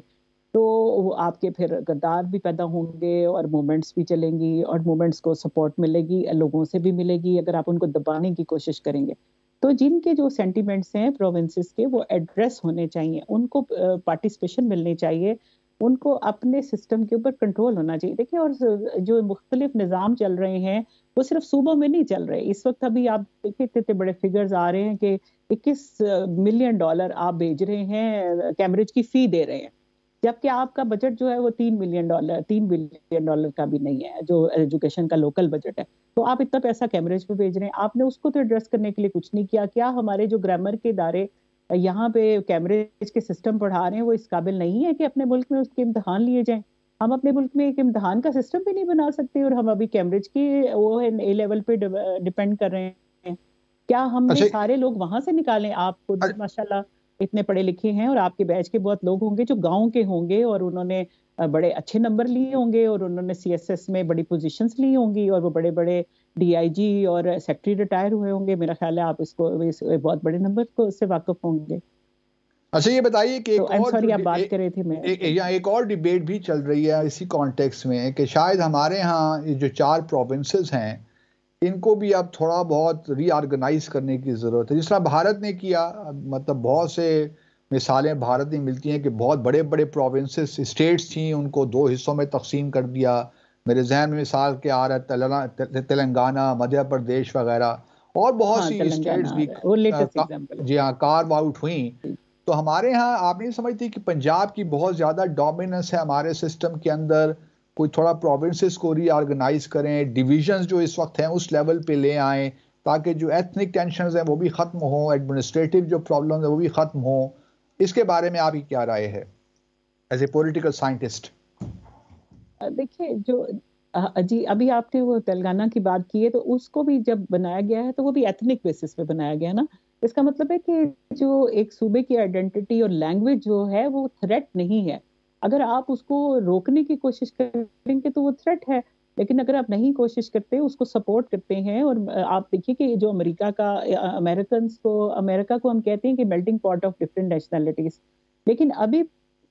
तो वो आपके फिर गद्दार भी पैदा होंगे और मूवमेंट्स भी चलेंगी और मूवमेंट्स को सपोर्ट मिलेगी, लोगों से भी मिलेगी अगर आप उनको दबाने की कोशिश करेंगे। तो जिनके जो सेंटिमेंट्स हैं प्रोविंसेस के वो एड्रेस होने चाहिए, उनको पार्टिसिपेशन मिलनी चाहिए, उनको अपने सिस्टम के ऊपर कंट्रोल होना चाहिए। देखिए और जो मुख्तलिफ निज़ाम चल रहे हैं वो सिर्फ सूबों में नहीं चल रहे। इस वक्त अभी आप देखिए इतने बड़े फिगर्स आ रहे हैं कि 21 मिलियन डॉलर आप भेज रहे हैं, कैम्ब्रिज की फी दे रहे हैं, जबकि आपका बजट जो है वो 3 बिलियन डॉलर का भी नहीं है, जो एजुकेशन का लोकल बजट है। तो आप इतना पैसा कैम्ब्रिज पे भेज रहे हैं, आपने उसको तो एड्रेस करने के लिए कुछ नहीं किया। क्या हमारे जो ग्रामर के इदारे यहाँ पे कैम्ब्रिज के सिस्टम पढ़ा रहे हैं वो इस काबिल नहीं है कि अपने मुल्क में उसके इम्तिहान लिए जाएं? हम अपने मुल्क में एक इम्तिहान का सिस्टम भी नहीं बना सकते और हम अभी कैम्ब्रिज की वो है ए लेवल पे डिपेंड कर रहे हैं। क्या हमने अच्छा। सारे लोग वहां से निकालें? आप खुद माशाल्लाह इतने पढ़े लिखे हैं और आपके बैच के बहुत लोग होंगे जो गांव के होंगे और उन्होंने बड़े अच्छे नंबर लिए होंगे और उन्होंने सीएसएस में बड़ी पोजीशंस ली होंगी और वो बड़े बड़े डीआईजी और सेक्रेटरी रिटायर हुए होंगे। मेरा ख्याल है आप इसको बहुत बड़े नंबर को से वाकिफ होंगे। अच्छा ये बताइए कि तो आप बात कर रहे थे, मैं एक और डिबेट भी चल रही है इसी कॉन्टेक्स्ट में कि शायद हमारे यहाँ ये जो 4 प्रोविंसेस हैं इनको भी अब थोड़ा बहुत रीऑर्गेनाइज करने की ज़रूरत है, जिस तरह भारत ने किया। मतलब बहुत से मिसालें भारत में मिलती हैं कि बहुत बड़े बड़े प्रोविंसेस स्टेट्स थी, उनको 2 हिस्सों में तकसीम कर दिया। मेरे जहन में मिसाल के आ रहा है तेलंगाना, मध्य प्रदेश वगैरह, और बहुत हाँ सी तेलंगाना स्टेट्स आ भी रहा है, वो लेटेस्ट एग्जांपल है। जी हाँ कार्व आउट हुई। तो हमारे यहाँ आप नहीं समझती कि पंजाब की बहुत ज़्यादा डोमिनेंस है हमारे सिस्टम के अंदर? कोई थोड़ा प्रोविंसेस को रीऑर्गेनाइज करें, डिविजन्स जो इस वक्त हैं उस लेवल पे ले आएं, ताकि जो एथनिक टेंशन हैं वो भी ख़त्म हों, एडमिनिस्ट्रेटिव जो प्रॉब्लम है वो भी ख़त्म हों। इसके बारे में आपकी क्या राय है एज ए पॉलिटिकल साइंटिस्ट? देखिए जो जी अभी आपने वो तेलंगाना की बात की है, तो उसको भी जब बनाया गया है तो वो भी एथनिक बेसिस पे बनाया गया ना। इसका मतलब है कि जो एक सूबे की आइडेंटिटी और लैंग्वेज जो है वो थ्रेट नहीं है। अगर आप उसको रोकने की कोशिश करेंगे तो वो थ्रेट है, लेकिन अगर आप नहीं कोशिश करते, उसको सपोर्ट करते हैं। और आप देखिए कि जो अमेरिका को हम कहते हैं कि melting pot of different nationalities, लेकिन अभी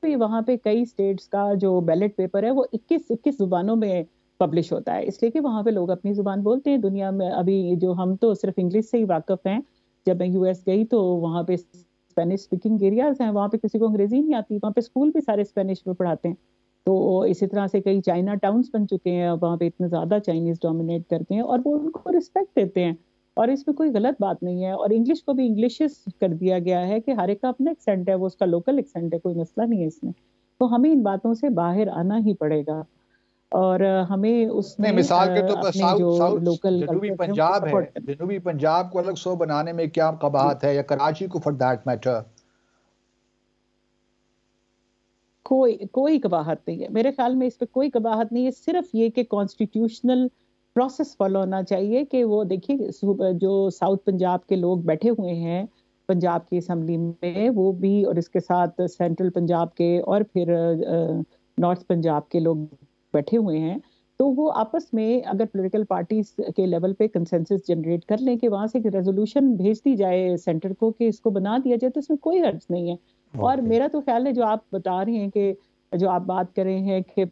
भी वहाँ पे कई स्टेट्स का जो बैलेट पेपर है वो 21 जुबानों में पब्लिश होता है, इसलिए कि वहाँ पे लोग अपनी जुबान बोलते हैं। दुनिया में अभी जो हम तो सिर्फ इंग्लिश से ही वाकिफ हैं। जब मैं यूएस गई तो वहाँ पे स्पेनिश स्पीकिंग एरियाज हैं, वहाँ पे किसी को अंग्रेजी नहीं आती, वहाँ पे स्कूल भी सारे स्पेनिश में पढ़ाते हैं। तो इसी तरह से कई चाइना टाउन्स बन चुके हैं, वहाँ पे इतने ज्यादा चाइनीज डोमिनेट करते हैं और वो उनको रिस्पेक्ट देते हैं। और इसमें कोई गलत बात नहीं है। और इंग्लिश को भी इंग्लिशिश कर दिया गया है कि हर एक का अपना एक्सेंट है, वो उसका लोकल एक्सेंट है, कोई मसला नहीं है इसमें। तो हमें इन बातों से बाहर आना ही पड़ेगा और हमें नहीं, उसमें मिसाल के तौर पर अपने साउथ जो साउथ लोकल जनूबी कल्चर है उनको पंजाब है, सपोर्ट करना। जनूबी पंजाब को अलग सो बनाने में क्या जी, कबाहत है, या कराची को फॉर दैट मैटर? कोई कोई कबाहत नहीं है मेरे ख्याल में, इस पे कोई कबाहत नहीं है। सिर्फ ये कि कॉन्स्टिट्यूशनल प्रोसेस फॉलो होना चाहिए कि वो देखिए जो साउथ पंजाब के लोग बैठे हुए हैं पंजाब की असम्बली में, वो भी, और इसके साथ सेंट्रल पंजाब के और फिर नॉर्थ पंजाब के लोग बैठे हुए हैं। तो वो आपस में अगर पॉलिटिकल पार्टीज के लेवल पे कंसेंसस जनरेट कर लें कि वहां से एक रेजोल्यूशन भेज दी जाए सेंटर को कि इसको बना दिया जाए, तो इसमें कोई हर्ज नहीं है। और ओके। मेरा तो ख्याल है जो आप बता रहे हैं कि जो आप बात कर रहे हैं कि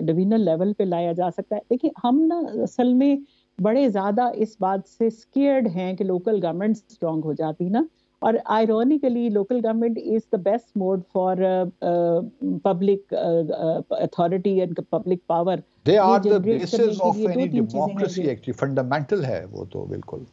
डिविजनल लेवल पे लाया जा सकता है, देखिए हम ना असल में बड़े ज्यादा इस बात से स्केयर्ड हैं कि लोकल गवर्नमेंट स्ट्रांग हो जाती ना। और ironically local government is the best mode for public authority and public power. They ये आर द जनरेट करने बेसिस के ऑफ लिए दो एनी तीन चीजें हैं डेमोक्रेसी, जो एक्चुअली फंडामेंटल है वो तो, बिल्कुल।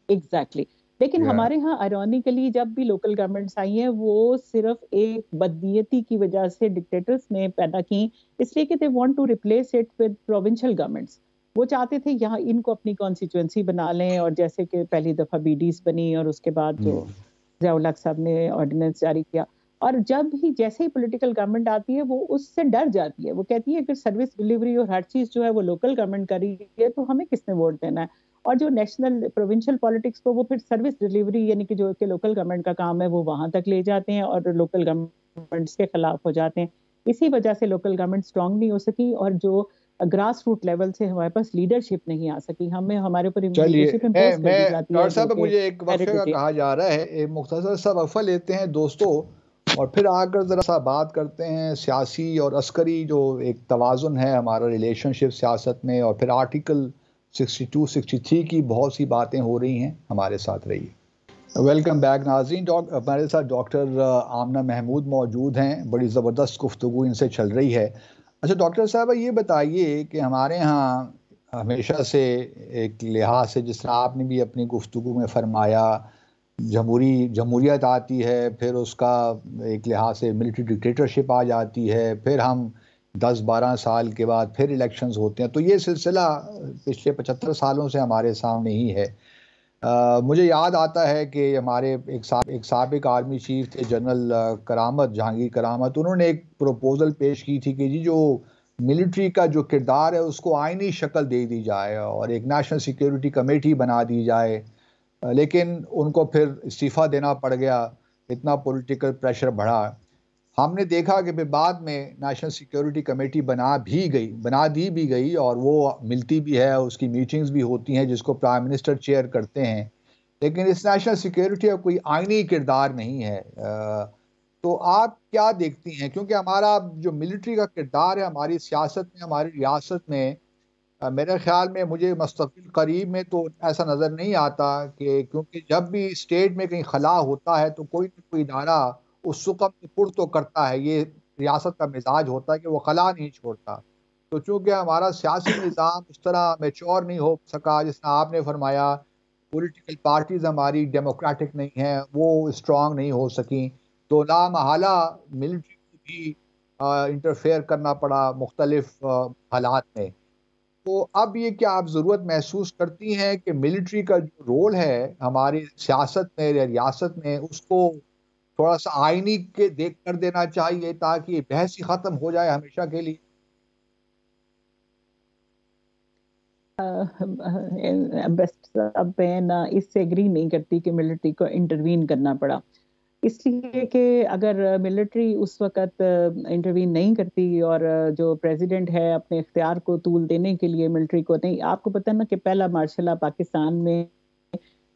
Exactly exactly. लेकिन या हमारे यहाँ आयरॉनिकली जब भी लोकल गवर्नमेंट्स आई हैं वो सिर्फ एक बदनीयती की वजह से डिक्टेटर्स ने पैदा की, इसलिए कि they want to replace it with provincial governments. वो चाहते थे यहाँ इनको अपनी कॉन्स्टिट्यूएंसी बना लें, और जैसे कि पहली दफा बीडीज बनी और उसके बाद जो ज़िया-उल हक साहब ने ऑर्डिनेंस जारी किया। और जब ही जैसे ही पॉलिटिकल गवर्नमेंट आती है वो उससे डर जाती है, वो कहती है कि सर्विस डिलीवरी और हर चीज जो है वो लोकल गवर्नमेंट कर रही है, तो हमें किसने वोट देना है। और जो नेशनल प्रोविंशियल पॉलिटिक्स को वो फिर सर्विस डिलीवरी यानी कि जो कि लोकल गवर्नमेंट का काम है वो वहां तक ले जाते हैं और लोकल गवर्नमेंट्स के खिलाफ हो जाते हैं। इसी वजह से लोकल गवर्नमेंट स्ट्रांग नहीं हो सकी और जो ग्रास रूट लेवल से हमारे पास लीडरशिप नहीं आ सकी, हमें हमारे ऊपर चलिए, लीडरशिप मैं इम्पोज कर दी मैं जाती डॉक्टर है जो साहब, कि मुझे एक वक्फे का हेरिडिटी। कहा जा रहा है, एक मुख्तसर सा वक्फा लेते हैं दोस्तों, और फिर आकर ज़रा सा बात करते हैं सियासी और अस्करी जो एक तवाज़ुन है हमारा रिलेशनशिप सियासत में, और फिर आर्टिकल 62 63 की बहुत सी बातें हो रही हैं। हमारे साथ रहिए। वेलकम बैक नाज़रीन। हमारे साथ डॉक्टर आमना महमूद मौजूद हैं। बड़ी ज़बरदस्त गुफ्तगू इनसे चल रही है। अच्छा डॉक्टर साहब, ये बताइए कि हमारे यहाँ हमेशा से एक लिहाज से, जिस तरह आपने भी अपनी गुफ्तगू में फरमाया, जमहूरियत आती है, फिर उसका एक लिहाज से मिलिट्री डिक्टेटरशिप आ जाती है, फिर हम 10-12 साल के बाद फिर इलेक्शंस होते हैं। तो ये सिलसिला पिछले 75 सालों से हमारे सामने ही है। मुझे याद आता है कि हमारे एक साबिक आर्मी चीफ थे, जनरल करामत, जहांगीर करामत। उन्होंने एक प्रपोजल पेश की थी कि जी जो मिलिट्री का जो किरदार है उसको आईनी शक्ल दे दी जाए और एक नेशनल सिक्योरिटी कमेटी बना दी जाए। लेकिन उनको फिर इस्तीफ़ा देना पड़ गया, इतना पॉलिटिकल प्रेशर बढ़ा। हमने देखा कि फिर बाद में नेशनल सिक्योरिटी कमेटी बना दी भी गई, और वो मिलती भी है, उसकी मीटिंग्स भी होती हैं जिसको प्राइम मिनिस्टर चेयर करते हैं। लेकिन इस नेशनल सिक्योरिटी का कोई आईनी किरदार नहीं है। तो आप क्या देखती हैं, क्योंकि हमारा जो मिलिट्री का किरदार है हमारी सियासत में, हमारी रियासत में, मेरे ख्याल में, मुझे मुस्तक़बिल करीब में तो ऐसा नज़र नहीं आता कि, क्योंकि जब भी स्टेट में कहीं खला होता है तो कोई ना कोई इदारा उस सुकम को पुर तो करता है। ये रियासत का मिजाज होता है कि वो खला नहीं छोड़ता। तो चूँकि हमारा सियासी निज़ाम उस तरह मैच्योर नहीं हो सका, जिस तरह आपने फरमाया, पॉलिटिकल पार्टीज़ हमारी डेमोक्रेटिक नहीं हैं, वो स्ट्रॉन्ग नहीं हो सकी, तो लामहला मिलिट्री को भी इंटरफेयर करना पड़ा मुख्तलिफ हालात में। तो अब ये क्या आप ज़रूरत महसूस करती हैं कि मिलिट्री का जो रोल है हमारी सियासत में या रियासत में, उसको थोड़ा सा आईनी के देख कर देना चाहिए ताकि बहस ही खत्म हो जाए हमेशा के लिए? बेस्ट अब मैं ना इससे एग्री नहीं करती कि मिलिट्री को इंटरवीन करना पड़ा, इसलिए कि अगर मिलिट्री उस वक़्त इंटरवीन नहीं करती और जो प्रेसिडेंट है अपने इख्तियार को तूल देने के लिए मिलिट्री को नहीं, आपको पता है ना कि पहला मार्शल लॉ पाकिस्तान में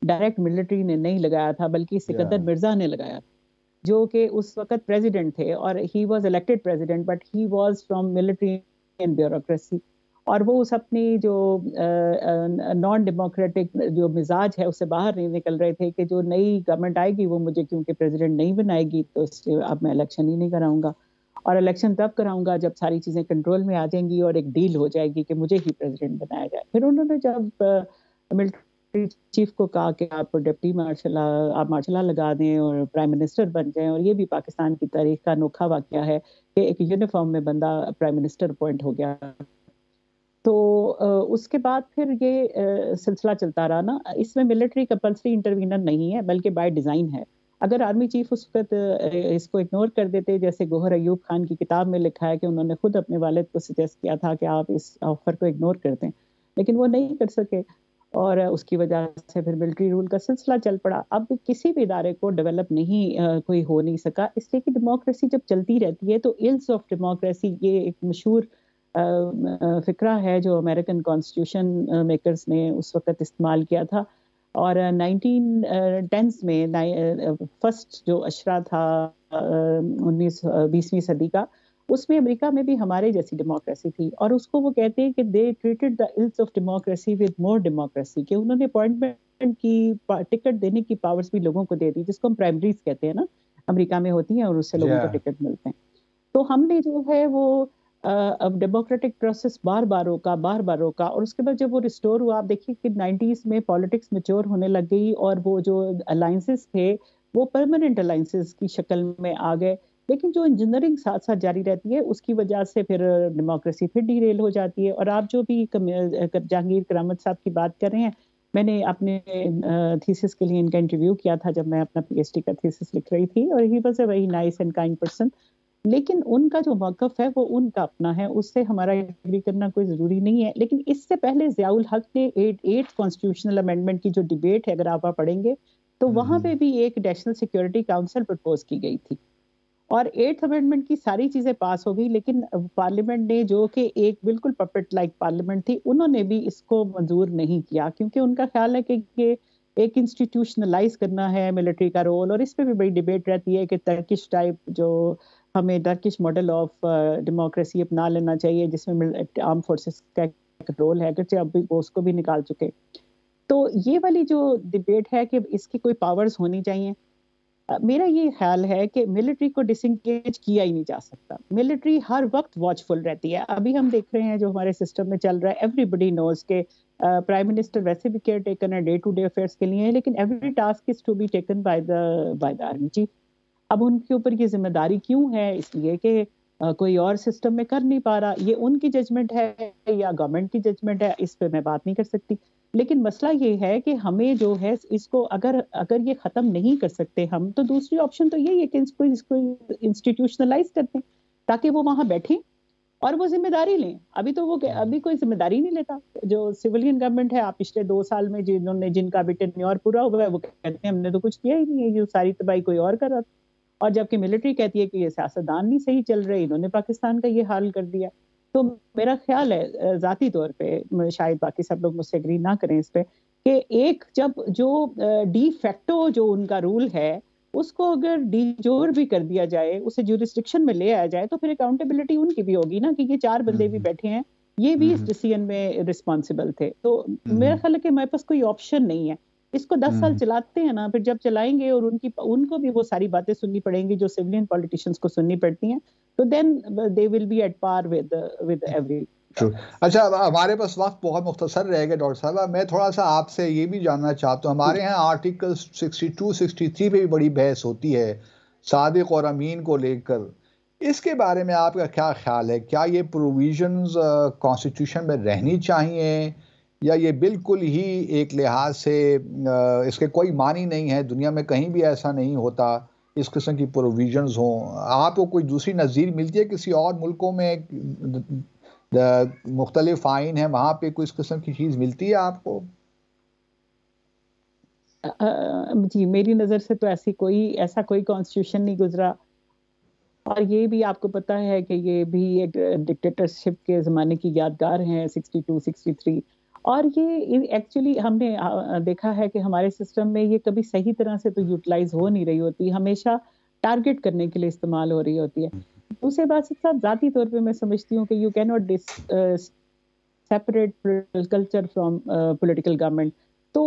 डायरेक्ट मिलिट्री ने नहीं लगाया था, बल्कि सिकंदर मिर्ज़ा ने लगाया, जो कि उस वक़्त प्रेसिडेंट थे और he was elected president but he was from military and bureaucracy. और वो उस अपनी जो नॉन डेमोक्रेटिक जो मिजाज है उससे बाहर नहीं निकल रहे थे कि जो नई गवर्नमेंट आएगी वो मुझे क्योंकि प्रेसिडेंट नहीं बनाएगी तो इसलिए अब मैं इलेक्शन ही नहीं कराऊंगा, और इलेक्शन तब कराऊंगा जब सारी चीज़ें कंट्रोल में आ जाएंगी और एक डील हो जाएगी कि मुझे ही प्रेसिडेंट बनाया जाए। फिर उन्होंने जब मिलिट्री चीफ को कहा कि आप डिप्टी मार्शल आप मार्शल लॉ लगा दें और प्राइम मिनिस्टर बन जाएं, और ये भी पाकिस्तान की तारीख का अनोखा वाकया है कि एक यूनिफॉर्म में बंदा प्राइम मिनिस्टर अपॉइंट हो गया। तो उसके बाद फिर ये सिलसिला चलता रहा ना, इसमें मिलिट्री कंपल्सरी इंटरवीनर नहीं है बल्कि बाय डिज़ाइन है। अगर आर्मी चीफ उस वक्त इसको इग्नोर कर देते, जैसे गौहर अयूब खान की किताब में लिखा है कि उन्होंने खुद अपने वालिद को सजेस्ट किया था कि आप इस ऑफर को इग्नोर कर दें, लेकिन वो नहीं कर सके और उसकी वजह से फिर मिलिट्री रूल का सिलसिला चल पड़ा। अब किसी भी इदारे को डेवलप नहीं कोई हो नहीं सका, इसलिए कि डेमोक्रेसी जब चलती रहती है तो इल्स ऑफ डेमोक्रेसी, ये एक मशहूर फिक्रा है जो अमेरिकन कॉन्स्टिट्यूशन मेकर्स ने उस वक्त इस्तेमाल किया था। और 1910s में फर्स्ट जो अशरा था 20वीं सदी का, उसमें अमेरिका में भी हमारे जैसी डेमोक्रेसी थी और उसको वो कहते हैं कि they treated the ills of democracy with more democracy, कि उन्होंने अपॉइंटमेंट की टिकट देने की पावर्स भी लोगों को दे दी, जिसको हम प्राइमरीज कहते हैं ना, अमेरिका में होती हैं और उससे लोगों को टिकट मिलते हैं। तो हमने जो है वो अब डेमोक्रेटिक प्रोसेस बार बार रोका और उसके बाद जब वो रिस्टोर हुआ, आप देखिए कि 90s में पॉलिटिक्स मैच्योर होने लग गई और वो जो अलायंसेस थे वो परमानेंट अलायंसेस की शक्ल में आ गए, लेकिन जो इंजीनियरिंग साथ साथ जारी रहती है उसकी वजह से फिर डेमोक्रेसी फिर डीरेल हो जाती है। और आप जो भी जहांगीर करामत साहब की बात कर रहे हैं, मैंने अपने थीसिस के लिए इनका इंटरव्यू किया था जब मैं अपना पीएचडी का थीसिस लिख रही थी, और ही was a very nice and kind person, लेकिन उनका जो मौकफ है वो उनका अपना है, उससे हमारा एग्री करना कोई जरूरी नहीं है। लेकिन इससे पहले ज़ियाउल हक ने 8th कॉन्स्टिट्यूशनल अमेंडमेंट की जो डिबेट है अगर आप पढ़ेंगे तो वहां पे भी एक नेशनल सिक्योरिटी काउंसिल प्रपोज की गई थी और 8th अमेंडमेंट की सारी चीजें पास हो गई, लेकिन पार्लियामेंट ने जो कि एक बिल्कुल पपेट लाइक पार्लियामेंट थी, उन्होंने भी इसको मंजूर नहीं किया क्योंकि उनका ख्याल है कि ये एक इंस्टीट्यूशनलाइज करना है मिलिट्री का रोल। और इस पे भी बड़ी डिबेट रहती है कि टर्किश टाइप जो हमें टर्किश मॉडल ऑफ डेमोक्रेसी अपना लेना चाहिए जिसमें आर्म फोर्सेस का एक रोल है, अगरचे अब वो उसको भी निकाल चुके। तो ये वाली जो डिबेट है कि इसकी कोई पावर्स होनी चाहिए, मेरा ये ख्याल है कि मिलिट्री को डिसंगेज किया ही नहीं जा सकता। मिलिट्री हर वक्त वॉचफुल रहती है। अभी हम देख रहे हैं जो हमारे सिस्टम में चल रहा है, एवरीबडी नोज के प्राइम मिनिस्टर वैसे भी केयर टेकन है डे टू डे अफेयर्स के लिए, लेकिन every task is to be taken by the army chief. अब उनके ऊपर ये जिम्मेदारी क्यों है? इसलिए कि कोई और सिस्टम में कर नहीं पा रहा। ये उनकी जजमेंट है या गवर्नमेंट की जजमेंट है, इस पे मैं बात नहीं कर सकती। लेकिन मसला ये है कि हमें जो है इसको अगर अगर ये खत्म नहीं कर सकते हम, तो दूसरी ऑप्शन तो यही है कि इसको इंस्टीट्यूशनलाइज करते हैं ताकि वो वहां बैठे और वो जिम्मेदारी लें। अभी तो वो अभी कोई जिम्मेदारी नहीं लेता। जो सिविलियन गवर्नमेंट है, आप पिछले 2 साल में जिनका भी टेन्योर पूरा हुआ है वो कहते हैं हमने तो कुछ किया ही नहीं है, ये सारी तबाही कोई और कर रहा था। और जबकि मिलिट्री कहती है कि ये सियासतदान नहीं सही चल रहे, इन्होंने पाकिस्तान का ये हाल कर दिया। तो मेरा ख्याल है जाती तौर पे, शायद बाकी सब लोग मुझसे एग्री ना करें इस पे, कि एक जब जो डी फैक्टो जो उनका रूल है उसको अगर डीजोर भी कर दिया जाए, उसे ज्यूरिस्डिक्शन में ले आया जाए, तो फिर अकाउंटेबिलिटी उनकी भी होगी ना कि ये 4 बंदे भी बैठे हैं, ये भी इस डिसीजन में रिस्पॉन्सिबल थे। तो मेरा ख्याल है कि हमारे पास कोई ऑप्शन नहीं है। इसको 10 साल चलाते हैं ना, फिर जब चलाएंगे और उनको भी वो सारी बातें सुननी पड़ेंगी जो सिविलियन पॉलिटिशियंस को सुननी पड़ती हैं, तो then they will be at par with every. अच्छा, हमारे पास वक्त बहुत मुख्तसर रहेगा डॉक्टर साहब, मैं थोड़ा सा आपसे ये भी जानना चाहता हूँ, हमारे यहाँ आर्टिकल 62, 63 पे भी बड़ी बहस होती है सादिक और अमीन को लेकर इसके बारे में आपका क्या ख्याल है? क्या ये प्रोविजंस कॉन्स्टिट्यूशन में रहनी चाहिए, या ये बिल्कुल ही एक लिहाज से इसके कोई मानी नहीं है, दुनिया में कहीं भी ऐसा नहीं होता इस किस्म की प्रोविजंस हों? आपको कोई दूसरी नज़ीर मिलती है किसी और मुल्कों में मुख्तलिफ आइन है, वहाँ पे कोई इस किस्म की चीज़ मिलती है आपको? जी, मेरी नज़र से तो ऐसा कोई कॉन्स्टिट्यूशन नहीं गुजरा, और ये भी आपको पता है कि ये भी एक डिक्टेटरशिप के ज़माने की यादगार हैं 62, 63। और ये एक्चुअली हमने देखा है कि हमारे सिस्टम में ये कभी सही तरह से तो यूटिलाइज़ हो नहीं रही होती, हमेशा टारगेट करने के लिए इस्तेमाल हो रही होती है। दूसरी बात के साथ ज़ाती तौर पे मैं समझती हूँ कि you can not separate culture from political government. तो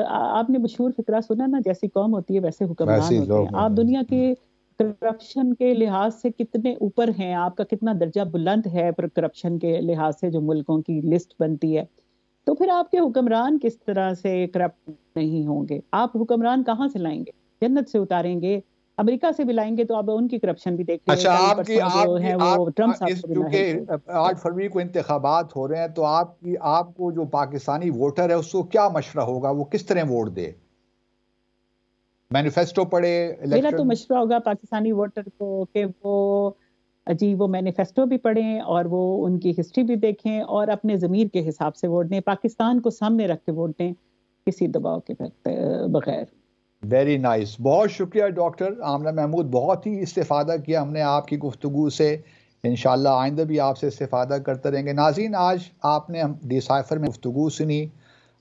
आपने मशहूर फ़िक्रा सुना ना, जैसी कौम होती है वैसे वैसे हुक्मरान ही होते हैं। लोग आप हैं। दुनिया के करप्शन के लिहाज से कितने ऊपर हैं, आपका कितना दर्जा बुलंद है पर करप्शन के लिहाज से जो मुल्कों की लिस्ट बनती है, तो फिर आपके हुक्मरान किस तरह से करप्ट नहीं होंगे? आप हुक्मरान कहाँ से लाएँगे? जन्नत से उतारेंगे, अमेरिका से भी लाएँगे तो आप उनकी करप्शन भी देखिए, अच्छा, कल आपकी परसों जो आपकी है आप वो ट्रम्प साहब इस को भी चूँकि नाअहल किया। 8 फरवरी को इंतखाबात हो रहे हैं, तो आपको जो पाकिस्तानी वोटर है उसको क्या मशवरा होगा, वो किस तरह वोट दे? मैनिफेस्टो पढ़े, मेरा तो इलेक्शन? मशवरा होगा पाकिस्तानी वोटर को कि वो मैनिफेस्टो भी पढ़ें और वो उनकी हिस्ट्री भी देखें और अपने ज़मीर के हिसाब से वोट दें, पाकिस्तान को सामने रख के वोट दें, किसी दबाव के बगैर। Very nice. बहुत शुक्रिया डॉक्टर आमना महमूद, बहुत ही इस्तेफ़ादा किया हमने आपकी गुफ्तगू से। इंशाअल्लाह आइंदा भी आपसे इस्तेफ़ादा करते रहेंगे। नाज़रीन, आज आपने हम डिसाइफर में गुफ्तगू सुनी।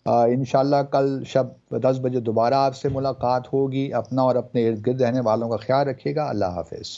इंशाअल्लाह कल शब 10 बजे दोबारा आपसे मुलाकात होगी। अपना और अपने इर्द गिर्द रहने वालों का ख्याल रखिएगा। अल्लाह हाफ़िज़।